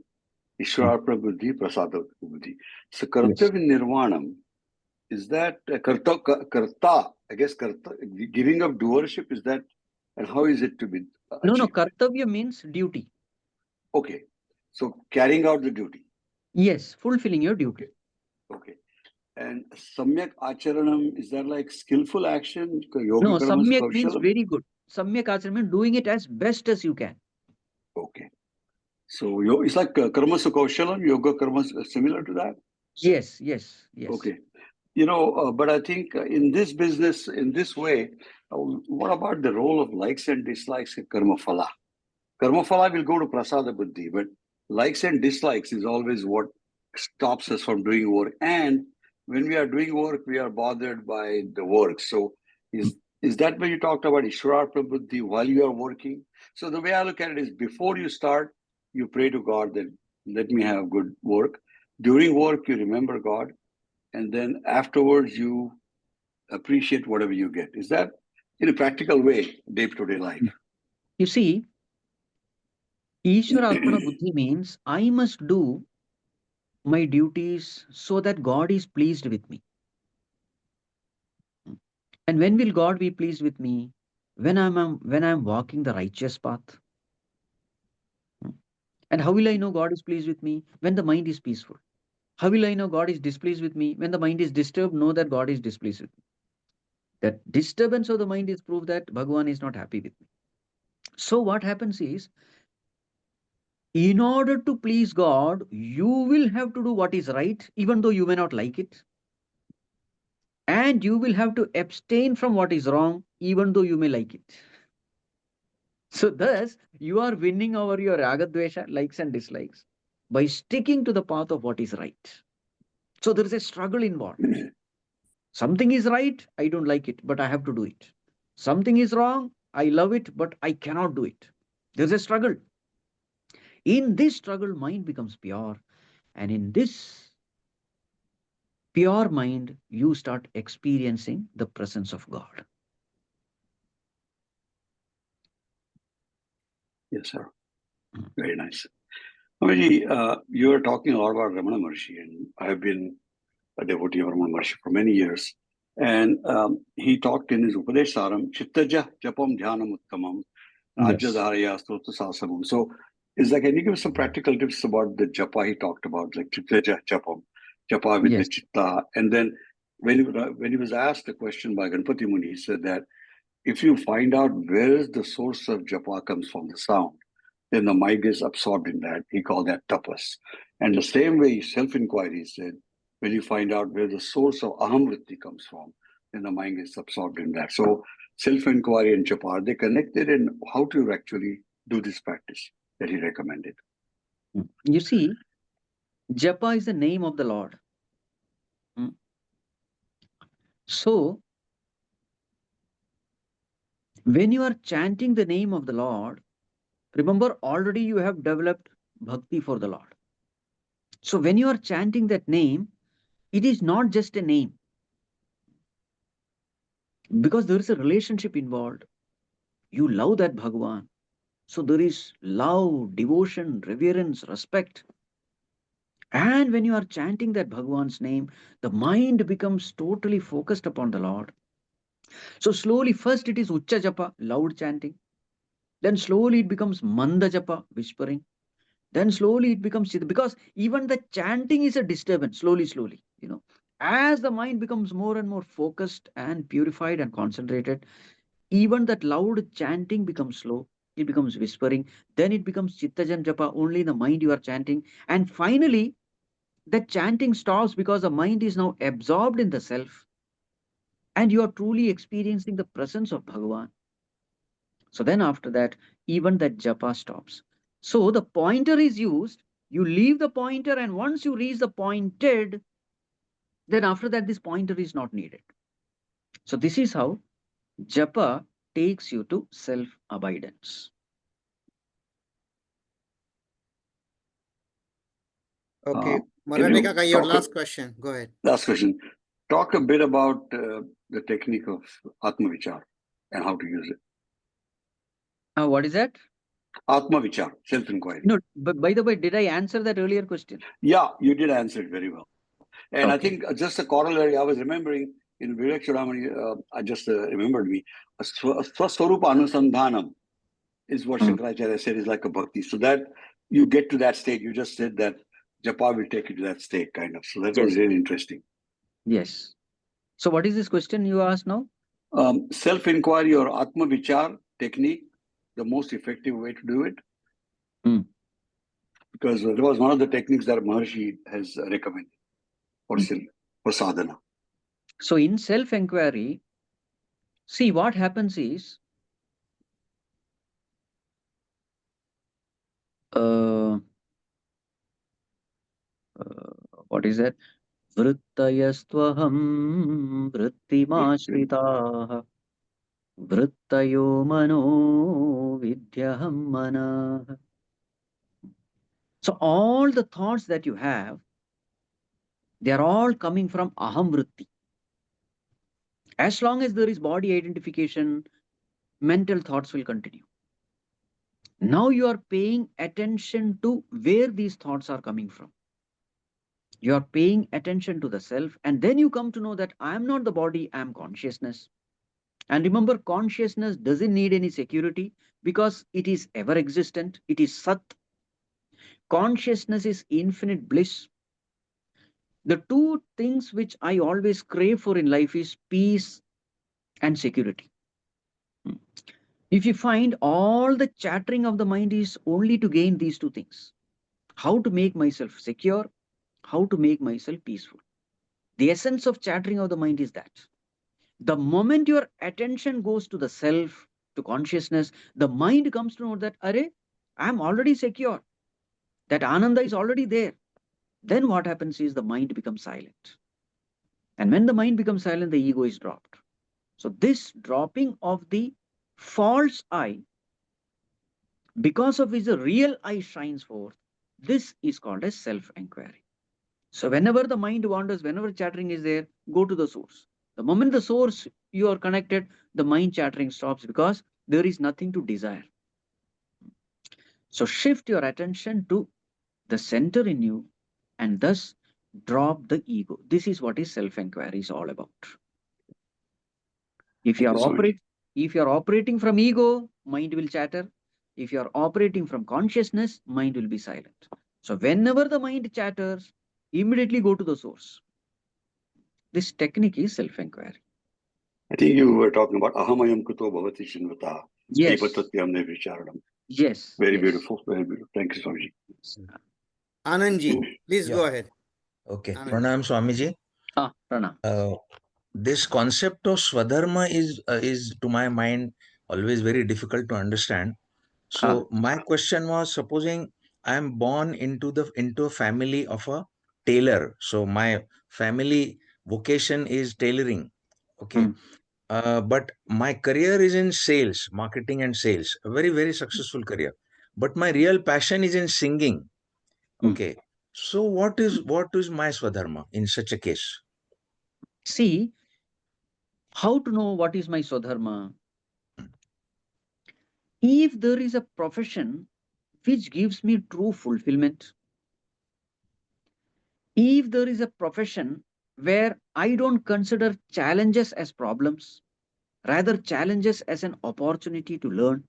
Ishwarapana Buddhi, Prasada Buddhi. So Kartavya Nirvanam, is that Karta, I guess Karta, giving up doership, is that, and how is it to be achieved? No, Kartavya means duty. Okay. So carrying out the duty. Yes, fulfilling your duty. Okay. And Samyak Acharanam, is that like skillful action? No, Samyak means very good. Samyak Acharanam means doing it as best as you can. Okay. So it's like Karma Sukhaushalam, Yoga Karma, similar to that? Yes. Okay. But I think in this business, in this way, what about the role of likes and dislikes in Karma Phala? Karma Phala will go to Prasada Buddhi, but likes and dislikes is always what stops us from doing work. And when we are doing work, we are bothered by the work. So is that when you talked about Ishwararpana Buddhi while you are working? So the way I look at it is before you start, you pray to God that let me have good work. During work, you remember God. And then afterwards, you appreciate whatever you get. Is that in a practical way, day-to-day life? You see, Ishvara Arpana Buddhi means I must do my duties so that God is pleased with me. And when will God be pleased with me? When I'm walking the righteous path. And how will I know God is pleased with me? When the mind is peaceful. How will I know God is displeased with me? When the mind is disturbed, know that God is displeased with me. That disturbance of the mind is proof that Bhagavan is not happy with me. So what happens is, in order to please God, you will have to do what is right, even though you may not like it. And you will have to abstain from what is wrong, even though you may like it. So thus, you are winning over your ragadvesha, likes and dislikes, by sticking to the path of what is right. So there is a struggle involved. Something is right, I don't like it, but I have to do it. Something is wrong, I love it, but I cannot do it. There's a struggle. In this struggle, mind becomes pure. And in this pure mind, you start experiencing the presence of God. Yes, sir. Very nice. Amaji, you are talking a lot about Ramana Maharshi, and I have been a devotee of Ramana Maharshi for many years. And he talked in his Upadesh Saram, Chittaja Japam Dhyanam Uttamam, Ajadharya Stotha Sasamam. So, can you give us some practical tips about the japa he talked about, like Chittaja Japam, japa with the chitta? And then when he was asked a question by Ganpati Muni, he said that if you find out where the source of japa comes from, the sound, then the mind is absorbed in that. He called that tapas. And the same way, self-inquiry said, when you find out where the source of ahamritti comes from, then the mind is absorbed in that. So self-inquiry and japa, are they connected, and how to actually do this practice that he recommended? You see, japa is the name of the Lord. So, when you are chanting the name of the Lord, remember already you have developed bhakti for the Lord. So, when you are chanting that name, it is not just a name, because there is a relationship involved. You love that Bhagavan. So, there is love, devotion, reverence, respect. And when you are chanting that Bhagavan's name, the mind becomes totally focused upon the Lord. So, slowly, first it is Ucha Japa, loud chanting. Then slowly it becomes Manda Japa, whispering. Then slowly it becomes Chitta, because even the chanting is a disturbance, slowly, As the mind becomes more and more focused and purified and concentrated, even that loud chanting becomes slow. It becomes whispering. Then it becomes Chittajan Japa, only in the mind you are chanting. And finally, the chanting stops because the mind is now absorbed in the self. And you are truly experiencing the presence of Bhagavan. So then after that, even that japa stops. So the pointer is used, you leave the pointer, and once you reach the pointed, then after that this pointer is not needed. So this is how japa takes you to self-abidance. Okay, Marathi Kaka, your last question. Go ahead. Last question. Talk a bit about the technique of Atma Vichar and how to use it. What is that? Atma Vichar, self-inquiry. No, but by the way, did I answer that earlier question? Yeah, you did answer it very well. And Okay. I think just a corollary, I was remembering in Vivek Chudamani, I just remembered me, Swaswarupa Anusandhanam is what Shankaracharya said is like a bhakti. So that you get to that state, you just said that Japa will take you to that state, kind of. So that was Yes. really interesting. Yes. So what is this question you asked now? Self-inquiry or Atma Vichar technique, the most effective way to do it. Because there was one of the techniques that Maharshi has recommended for sadhana. So in self-inquiry, see what happens is, what is that? Vrittayastvaham vrittimashritah vrittayo mano vidyaham manah. So all the thoughts that you have, they are all coming from aham vritti. As long as there is body identification, mental thoughts will continue. Now you are paying attention to where these thoughts are coming from. You are paying attention to the self, and then you come to know that I am not the body, I am consciousness. And remember, consciousness doesn't need any security because it is ever existent, it is Sat. Consciousness is infinite bliss. The two things which I always crave for in life is peace and security. If you find all the chattering of the mind is only to gain these two things, how to make myself secure, how to make myself peaceful. The essence of chattering of the mind is that. The moment your attention goes to the self, to consciousness, the mind comes to know that, Array, I'm already secure. That Ananda is already there. Then what happens is the mind becomes silent. And when the mind becomes silent, the ego is dropped. So this dropping of the false I, because of which the real I shines forth, this is called as self-inquiry. So whenever the mind wanders, whenever chattering is there, go to the source. The moment the source you are connected, the mind chattering stops because there is nothing to desire. So shift your attention to the center in you and thus drop the ego. This is what is self-inquiry is all about. If you Thank are you so much. operating from ego, mind will chatter. If you are operating from consciousness, mind will be silent. So whenever the mind chatters, immediately go to the source. This technique is self-inquiry. I think you were talking about ahamayam kuto bhavati shinvata. Yes. Epatatyam ne vicharanam. Yes. Very yes. beautiful. Very beautiful. Thank you, Swamiji. Anandji, please go ahead. Okay. Anand. Pranam Swamiji. Pranam. This concept of Swadharma is to my mind always very difficult to understand. So my question was, supposing I am born into a family of a tailor. So my family vocation is tailoring. Okay. But my career is in sales, marketing and sales, a very, very successful career. But my real passion is in singing. Okay. So what is my Swadharma in such a case? See, how to know what is my Swadharma? If there is a profession which gives me true fulfillment, if there is a profession where I don't consider challenges as problems, rather challenges as an opportunity to learn,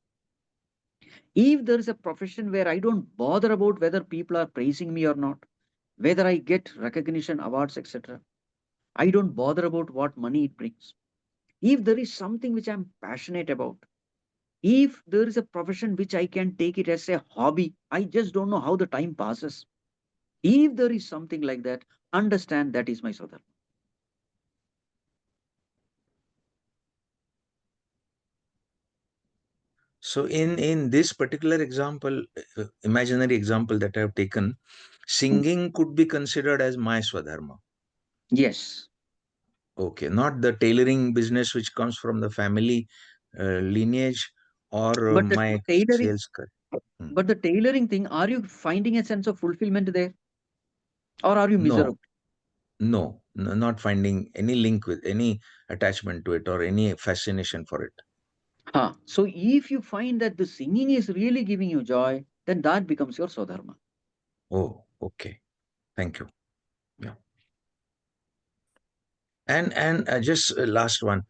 if there is a profession where I don't bother about whether people are praising me or not, whether I get recognition, awards, etc., I don't bother about what money it brings. If there is something which I'm passionate about, if there is a profession which I can take it as a hobby, I just don't know how the time passes. If there is something like that, understand that is my Swadharma. So in this particular example, imaginary example that I have taken, singing could be considered as my Swadharma. Yes. Okay, not the tailoring business which comes from the family lineage or But the my tailoring, sales career. but the tailoring thing, are you finding a sense of fulfillment there? Or are you No, miserable? No, not finding any link with any attachment to it or any fascination for it. So if you find that the singing is really giving you joy, then that becomes your Swadharma. Oh, okay. Thank you. Yeah. And just last one.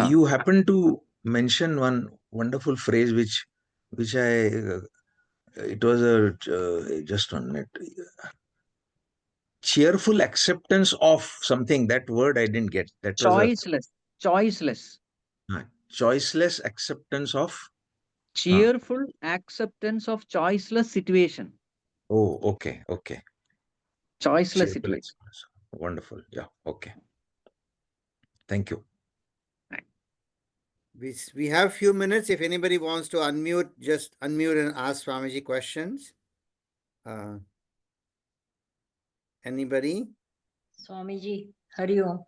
You happen to mention one wonderful phrase which I it was a just on it, cheerful acceptance of something. That word I didn't get. That was a Choiceless. Choiceless. choiceless acceptance of. Cheerful acceptance of choiceless situation. Oh, okay, okay. Choiceless Cheerful situation. acceptance. Wonderful. Yeah. Okay. Thank you. We have few minutes. If anybody wants to unmute, just unmute and ask Swamiji questions. Anybody? Swamiji, Hari Om.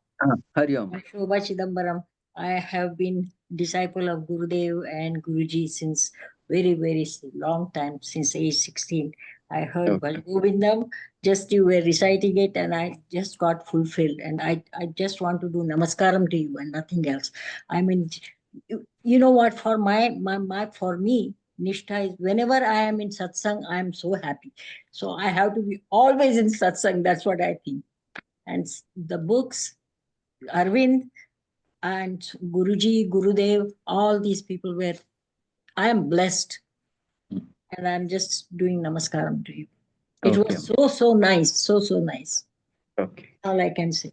Hari Om. Shobha Chidambaram. I have been disciple of Gurudev and Guruji since very, very long time, since age 16. I heard Bhaj Govindam, just you were reciting it and I just got fulfilled. And I just want to do namaskaram to you and nothing else. I mean, you know what, for for me, Nishtha is whenever I am in satsang, I am so happy. So I have to be always in satsang. That's what I think. And the books, Arvind and Guruji, Gurudev, all these people were, I am blessed. And I'm just doing namaskaram to you. It was so nice, so nice. Okay. All I can say.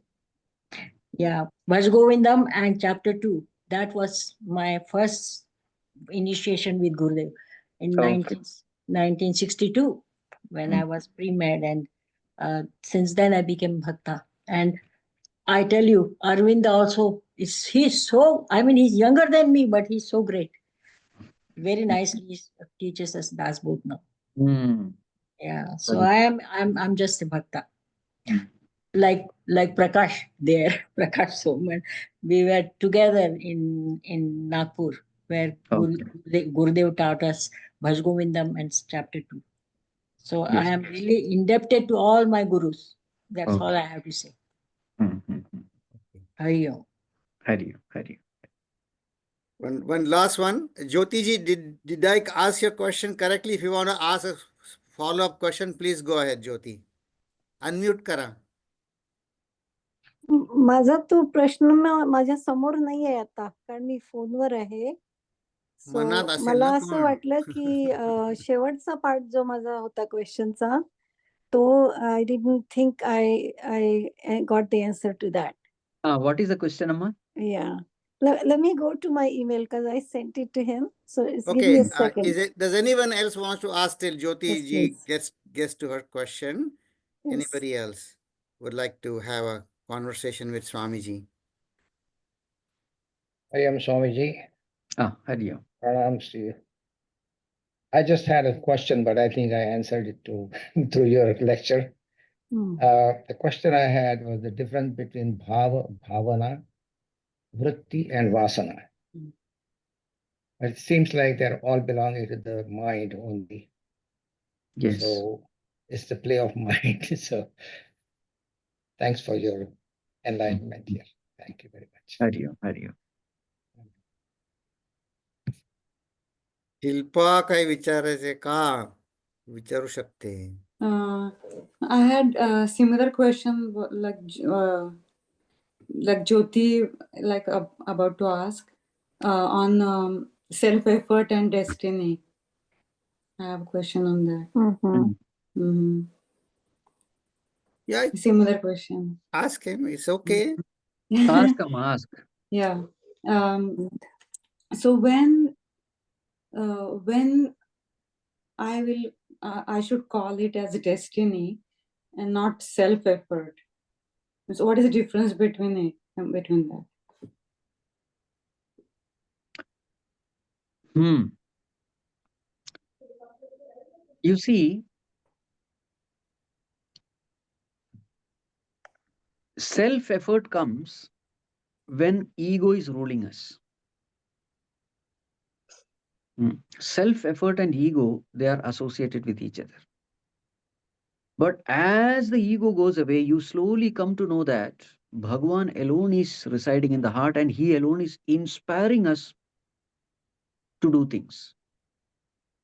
Yeah, Bhaj Govindam and chapter 2. That was my first initiation with Gurudev in 1962 when I was pre-med. And since then I became Bhakta. And I tell you, Arvind also he's so, I mean, he's younger than me, but he's so great. Very nicely he teaches us Das both now. Yeah. So I'm just a bhakta. Like Prakash there, Prakash Soman. We were together in Nagpur where Gurudev taught us Bhaj Govindam and chapter 2. So I am really indebted to all my gurus. That's all I have to say. Hari Om. Hari Om. Hari Om. One last one. Jyotiji, did I ask your question correctly? If you want to ask a follow-up question, please go ahead, Jyoti. Unmute करा. माझा तो प्रश्न माझ्या समोर नाही आहे आता कारण मी फोनवर आहे. मनात असेल मला ना असं पण. वाटलं की शेवटचा पार्ट जो माझा होता क्वेश्चनचा तो I didn't think I got the answer to that. What is the question, Amma? Yeah. Let me go to my email because I sent it to him. So give Okay. me a second. Does anyone else wants to ask till Jyoti Yes, ji please. gets to her question? Yes. Anybody else would like to have a conversation with Swamiji? I am Swamiji. Hari Om. Pranam to you. I just had a question, but I think I answered it through your lecture. The question I had was the difference between bhavana, vritti, and vasana. It seems like they're all belonging to the mind only. Yes. So it's the play of mind. So thanks for your enlightenment here. Thank you very much. Hari Om. Hari Om. Shilpa काही विचारायचे का विचारू शकते. I had a similar question like Jyoti about to ask on self-effort and destiny. I have a question on that. Yeah. Similar question. Ask him. It's okay. Ask him. Ask. Yeah. So when I should call it as destiny and not self-effort. So what is the difference between that? You see, self-effort comes when ego is ruling us. Self-effort and ego, they are associated with each other. But as the ego goes away, you slowly come to know that Bhagwan alone is residing in the heart and he alone is inspiring us to do things.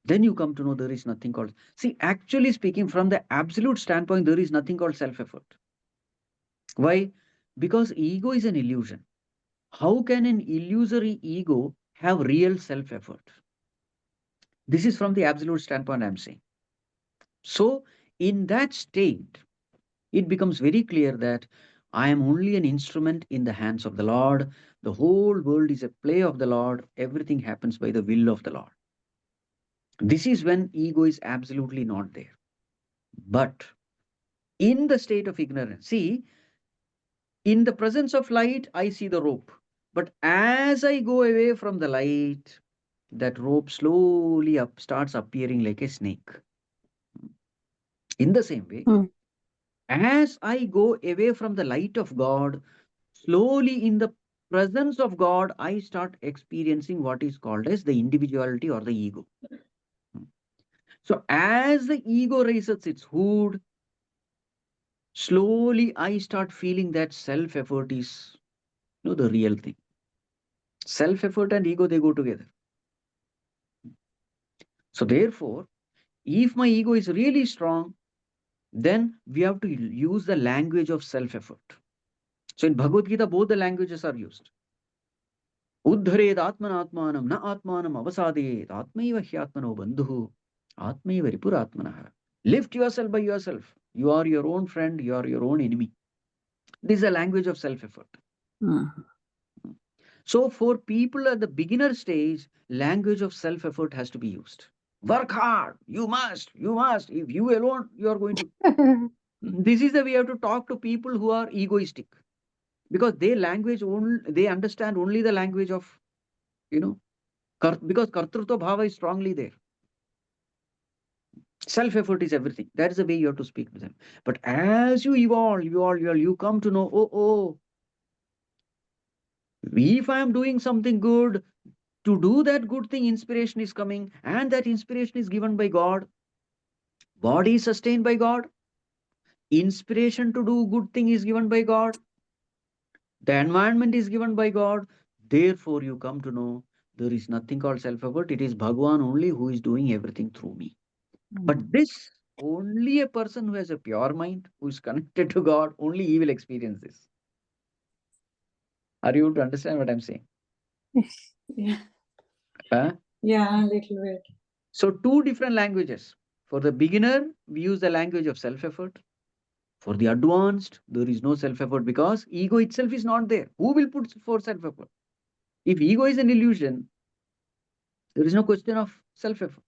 Then you come to know there is nothing called. See, actually speaking, from the absolute standpoint, there is nothing called self effort. Why? Because ego is an illusion. How can an illusory ego have real self effort? This is from the absolute standpoint I'm saying. So, in that state, it becomes very clear that I am only an instrument in the hands of the Lord. The whole world is a play of the Lord. Everything happens by the will of the Lord. This is when ego is absolutely not there. But in the state of ignorance, see, in the presence of light, I see the rope. But as I go away from the light, that rope slowly starts appearing like a snake. In the same way, as I go away from the light of God, slowly in the presence of God, I start experiencing what is called as the individuality or the ego. So as the ego raises its hood, slowly I start feeling that self-effort is the real thing. Self-effort and ego, they go together. So therefore, if my ego is really strong, then we have to use the language of self-effort. So in Bhagavad Gita, both the languages are used. Uddhared atmanatmanam na atmanam avasadeyet atmaiva hyatmano bandhu atmaiva ripuratmanah. Lift yourself by yourself. You are your own friend, you are your own enemy. This is a language of self-effort. So for people at the beginner stage, language of self-effort has to be used. Work hard. You must. If you alone, you are going to. This is the way you have to talk to people who are egoistic. Because they understand only the language of, because kartrutva bhava is strongly there. Self-effort is everything. That is the way you have to speak to them. But as you evolve, you come to know, if I am doing something good, to do that good thing, inspiration is coming, and that inspiration is given by God. Body is sustained by God. Inspiration to do good thing is given by God. The environment is given by God. Therefore, you come to know there is nothing called self-effort. It is Bhagwan only who is doing everything through me. But this, only a person who has a pure mind, who is connected to God, only he will experience this. Are you able to understand what I'm saying? Yeah. Huh? Yeah, a little bit. So two different languages. For the beginner, we use the language of self-effort. For the advanced, there is no self-effort because ego itself is not there. Who will put forth self-effort? If ego is an illusion, there is no question of self-effort.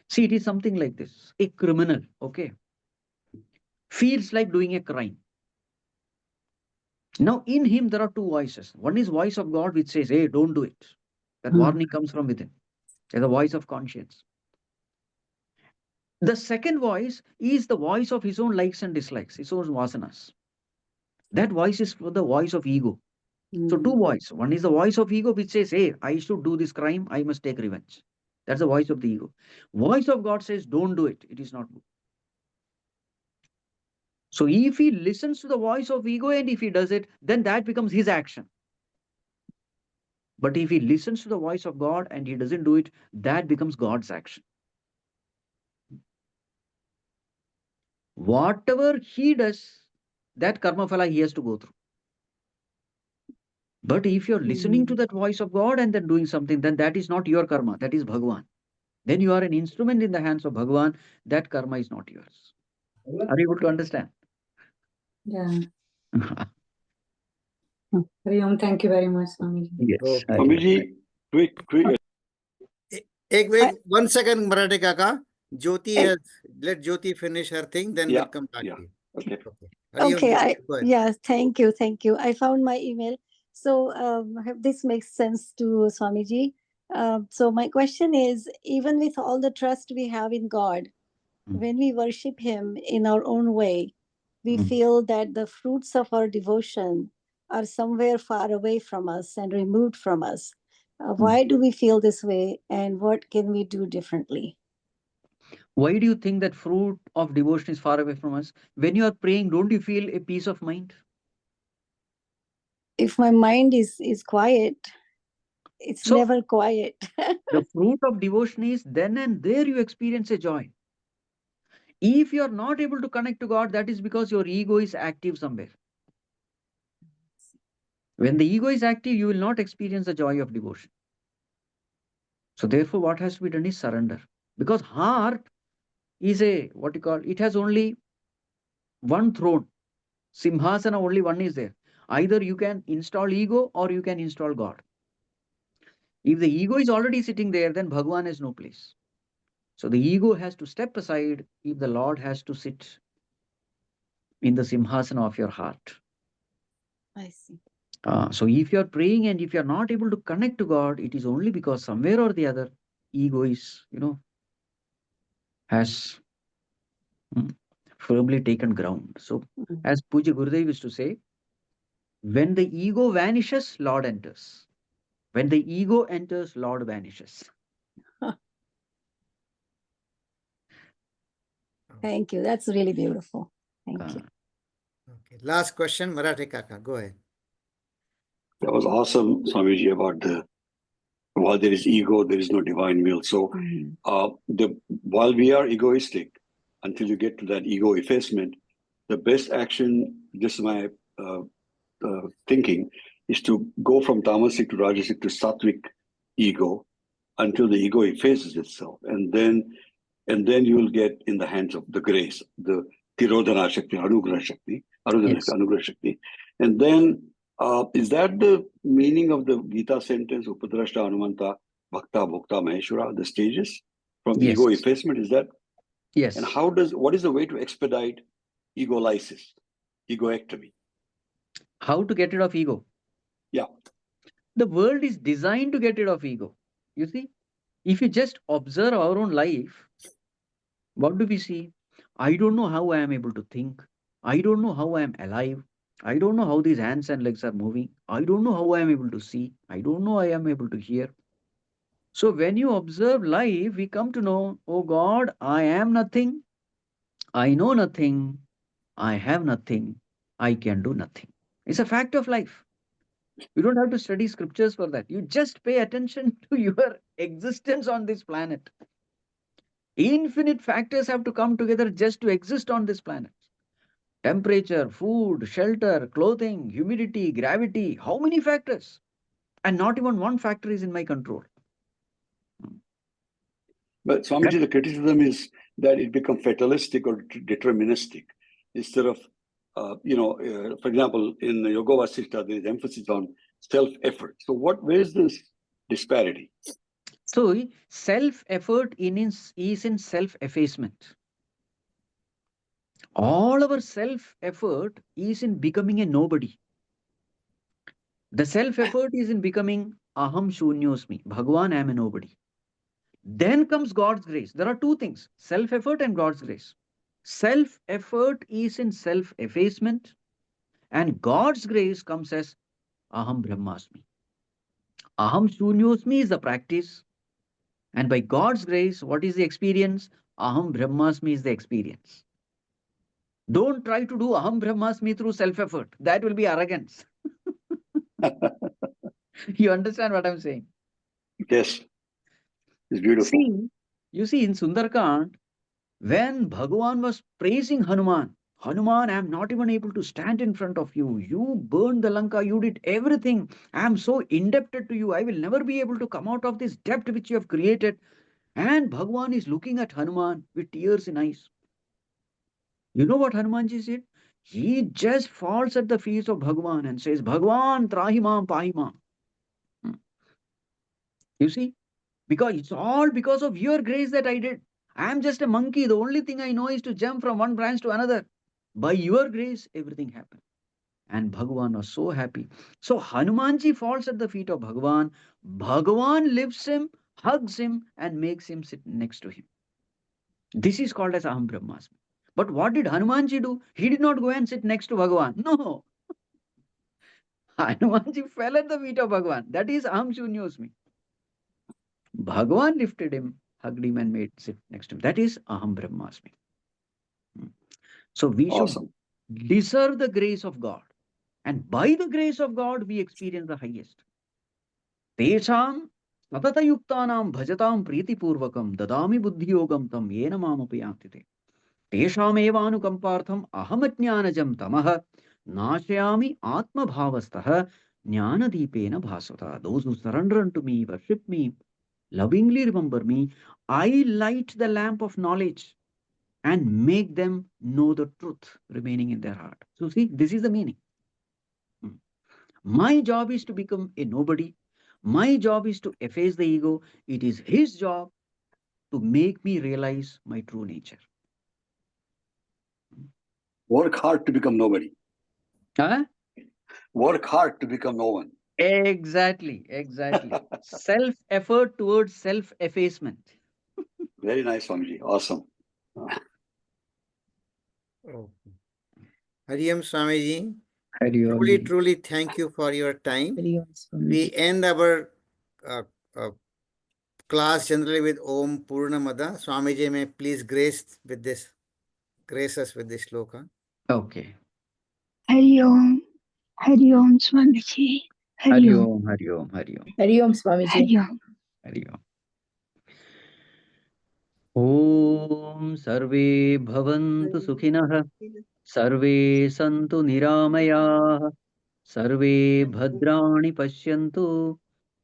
See, it is something like this. A criminal, okay, feels like doing a crime. Now, in him, there are two voices. One is voice of God, which says, hey, don't do it. That warning comes from within. There's a voice of conscience. The second voice is the voice of his own likes and dislikes, his own vasanas. That voice is the voice of ego. So two voices. One is the voice of ego, which says, hey, I should do this crime, I must take revenge. That's the voice of the ego. Voice of God says, don't do it. It is not good. So if he listens to the voice of ego and if he does it, then that becomes his action. But if he listens to the voice of God and he doesn't do it, that becomes God's action. Whatever he does, that karma phala he has to go through. But if you're listening to that voice of God and then doing something, then that is not your karma, that is Bhagwan. Then you are an instrument in the hands of Bhagwan, that karma is not yours. Are you able to understand? Yeah. Hariom, thank you very much, Swamiji. Yes. Okay. Swamiji, quick. Wait, 1 second, Marathi Kaka. Jyoti let Jyoti finish her thing, then Yeah, we'll come back yeah. to you. Okay. Hariom, Okay, Jyoti, go ahead. yes, thank you. I found my email. So this makes sense to Swamiji. So my question is, even with all the trust we have in God, when we worship Him in our own way, we feel that the fruits of our devotion are somewhere far away from us and removed from us. Why do we feel this way, and what can we do differently? Why do you think that fruit of devotion is far away from us? When you are praying, don't you feel a peace of mind? If my mind is quiet, it's So, never quiet. the fruit of devotion is then and there you experience a joy. If you are not able to connect to God, that is because your ego is active somewhere. When the ego is active, you will not experience the joy of devotion. So therefore, what has to be done is surrender. Because heart is a, what you call, it has only one throne. Simhasana, only one is there. Either you can install ego or you can install God. If the ego is already sitting there, then Bhagwan has no place. So the ego has to step aside if the Lord has to sit in the Simhasana of your heart. I see. So if you are praying and if you are not able to connect to God, it is only because somewhere or the other, ego is, has firmly taken ground. So as Puja Gurudev used to say, when the ego vanishes, Lord enters. When the ego enters, Lord vanishes. Thank you. That's really beautiful. Thank you. Okay. Last question, Marathi Kaka. Go ahead. That was awesome, Swamiji, about while there is ego, there is no divine will. So while we are egoistic, until you get to that ego effacement, the best action, this is my thinking, is to go from tamasic to rajasic to sattvic ego until the ego effaces itself. And then you will get in the hands of the grace, the Tirodhana Shakti, Anugrah Shakti, Yes. Anugrah Shakti. And then, is that the meaning of the Gita sentence, Upadrashta Anumanta Bhakta Bhokta Maheshwara, the stages from Yes. ego effacement? Is that? Yes. And what is the way to expedite egolysis, egoectomy? How to get rid of ego? Yeah. The world is designed to get rid of ego. You see, if you just observe our own life, what do we see? I don't know how I am able to think. I don't know how I am alive. I don't know how these hands and legs are moving. I don't know how I am able to see. I don't know I am able to hear. So when you observe life, we come to know, oh God, I am nothing. I know nothing. I have nothing. I can do nothing. It's a fact of life. You don't have to study scriptures for that. You just pay attention to your existence on this planet. Infinite factors have to come together just to exist on this planet. Temperature, food, shelter, clothing, humidity, gravity. How many factors? And not even one factor is in my control. But Swamiji, the criticism is that it becomes fatalistic or deterministic instead of, for example, in the Yoga Vasishta, there is emphasis on self-effort. So where is this disparity? So self-effort is in self-effacement. All our self-effort is in becoming a nobody. The self-effort is in becoming aham shunyosmi. Bhagwan, I am a nobody. Then comes God's grace. There are two things, self-effort and God's grace. Self-effort is in self-effacement, and God's grace comes as aham brahmasmi. Aham shunyosmi is the practice, and by God's grace, what is the experience? Aham brahmasmi is the experience. Don't try to do aham brahmasmi through self-effort. That will be arrogance. You understand what I'm saying? Yes. It's beautiful. You see in Sundarkand, when Bhagavan was praising Hanuman, Hanuman, I am not even able to stand in front of you. You burned the Lanka, you did everything. I am so indebted to you. I will never be able to come out of this debt which you have created. And Bhagavan is looking at Hanuman with tears in eyes. You know what Hanumanji said? He just falls at the feet of Bhagavan and says, Bhagavan, trahimam pahimam. You see? Because it's all because of your grace that I did. I am just a monkey. The only thing I know is to jump from one branch to another. By your grace, everything happened. And Bhagavan was so happy. So Hanumanji falls at the feet of Bhagavan. Bhagavan lifts him, hugs him, and makes him sit next to him. This is called as Aham Brahmasmi. But what did Hanumanji do? He did not go and sit next to Bhagavan. No. Hanumanji fell at the feet of Bhagavan. That is Aham Shunyosmi. Bhagavan lifted him, hugged him and made sit next to him. That is Aham Brahmasmi. So we should deserve the grace of God. And by the grace of God, we experience the highest. Tesham satatayuktanam bhajatam pritipurvakam dadami buddhiyogam tam yena mamapayantite. Teshamevanukampartham ahamatnyanajam tamah nashayami atmabhavastah jnanadipena bhasvata. Those who surrender unto me, worship me, lovingly remember me, I light the lamp of knowledge and make them know the truth remaining in their heart. So see, this is the meaning. My job is to become a nobody. My job is to efface the ego. It is his job to make me realize my true nature. Work hard to become nobody. Huh? Work hard to become no one. Exactly. Self-effort towards self-effacement. Very nice, Swamiji. Awesome. Hari Om Swamiji. Hari Om. Truly thank you for your time. Hari Om, Swamiji. We end our class generally with Om Purnamada. Swamiji may please grace us with this shloka. Okay. Hari Om Swamiji. Hari Om, Hari Om, Hari Om. Hari Om, Swamiji. Hari Om. Hari Om. Om Sarve Bhavantu Sukhinah. Sarve Santu Niramaya. Sarve Bhadrani Pashyantu.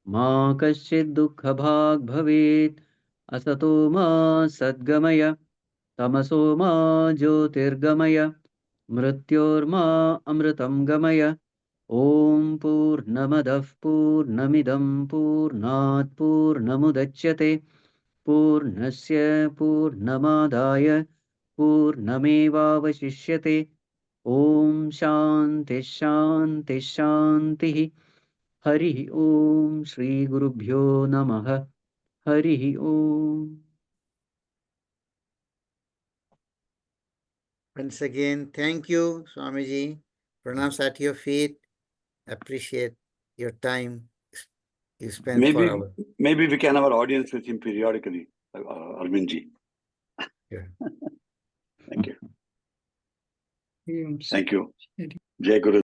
Ma Kaschid Dukkha Bhag Bhavet. Asato Ma Sadgamaya. Tamaso Ma Jyotirgamaya. Mrityorma Amritam Gamaya. Om Purnamadah Purnamidam Purnat Purnamudachyate. Purnasya Purnamadaya Purnamevavashishyate. Om Shanti Shanti Shanti. Hari Om Shri Gurubhyo Namaha. Hari Om. Once again, thank you, Swamiji. Pranams at your feet. Appreciate your time you spent for our. Maybe we can have our audience with him periodically, Arvindji. Yeah. Thank you. Thank you. Jai Guru.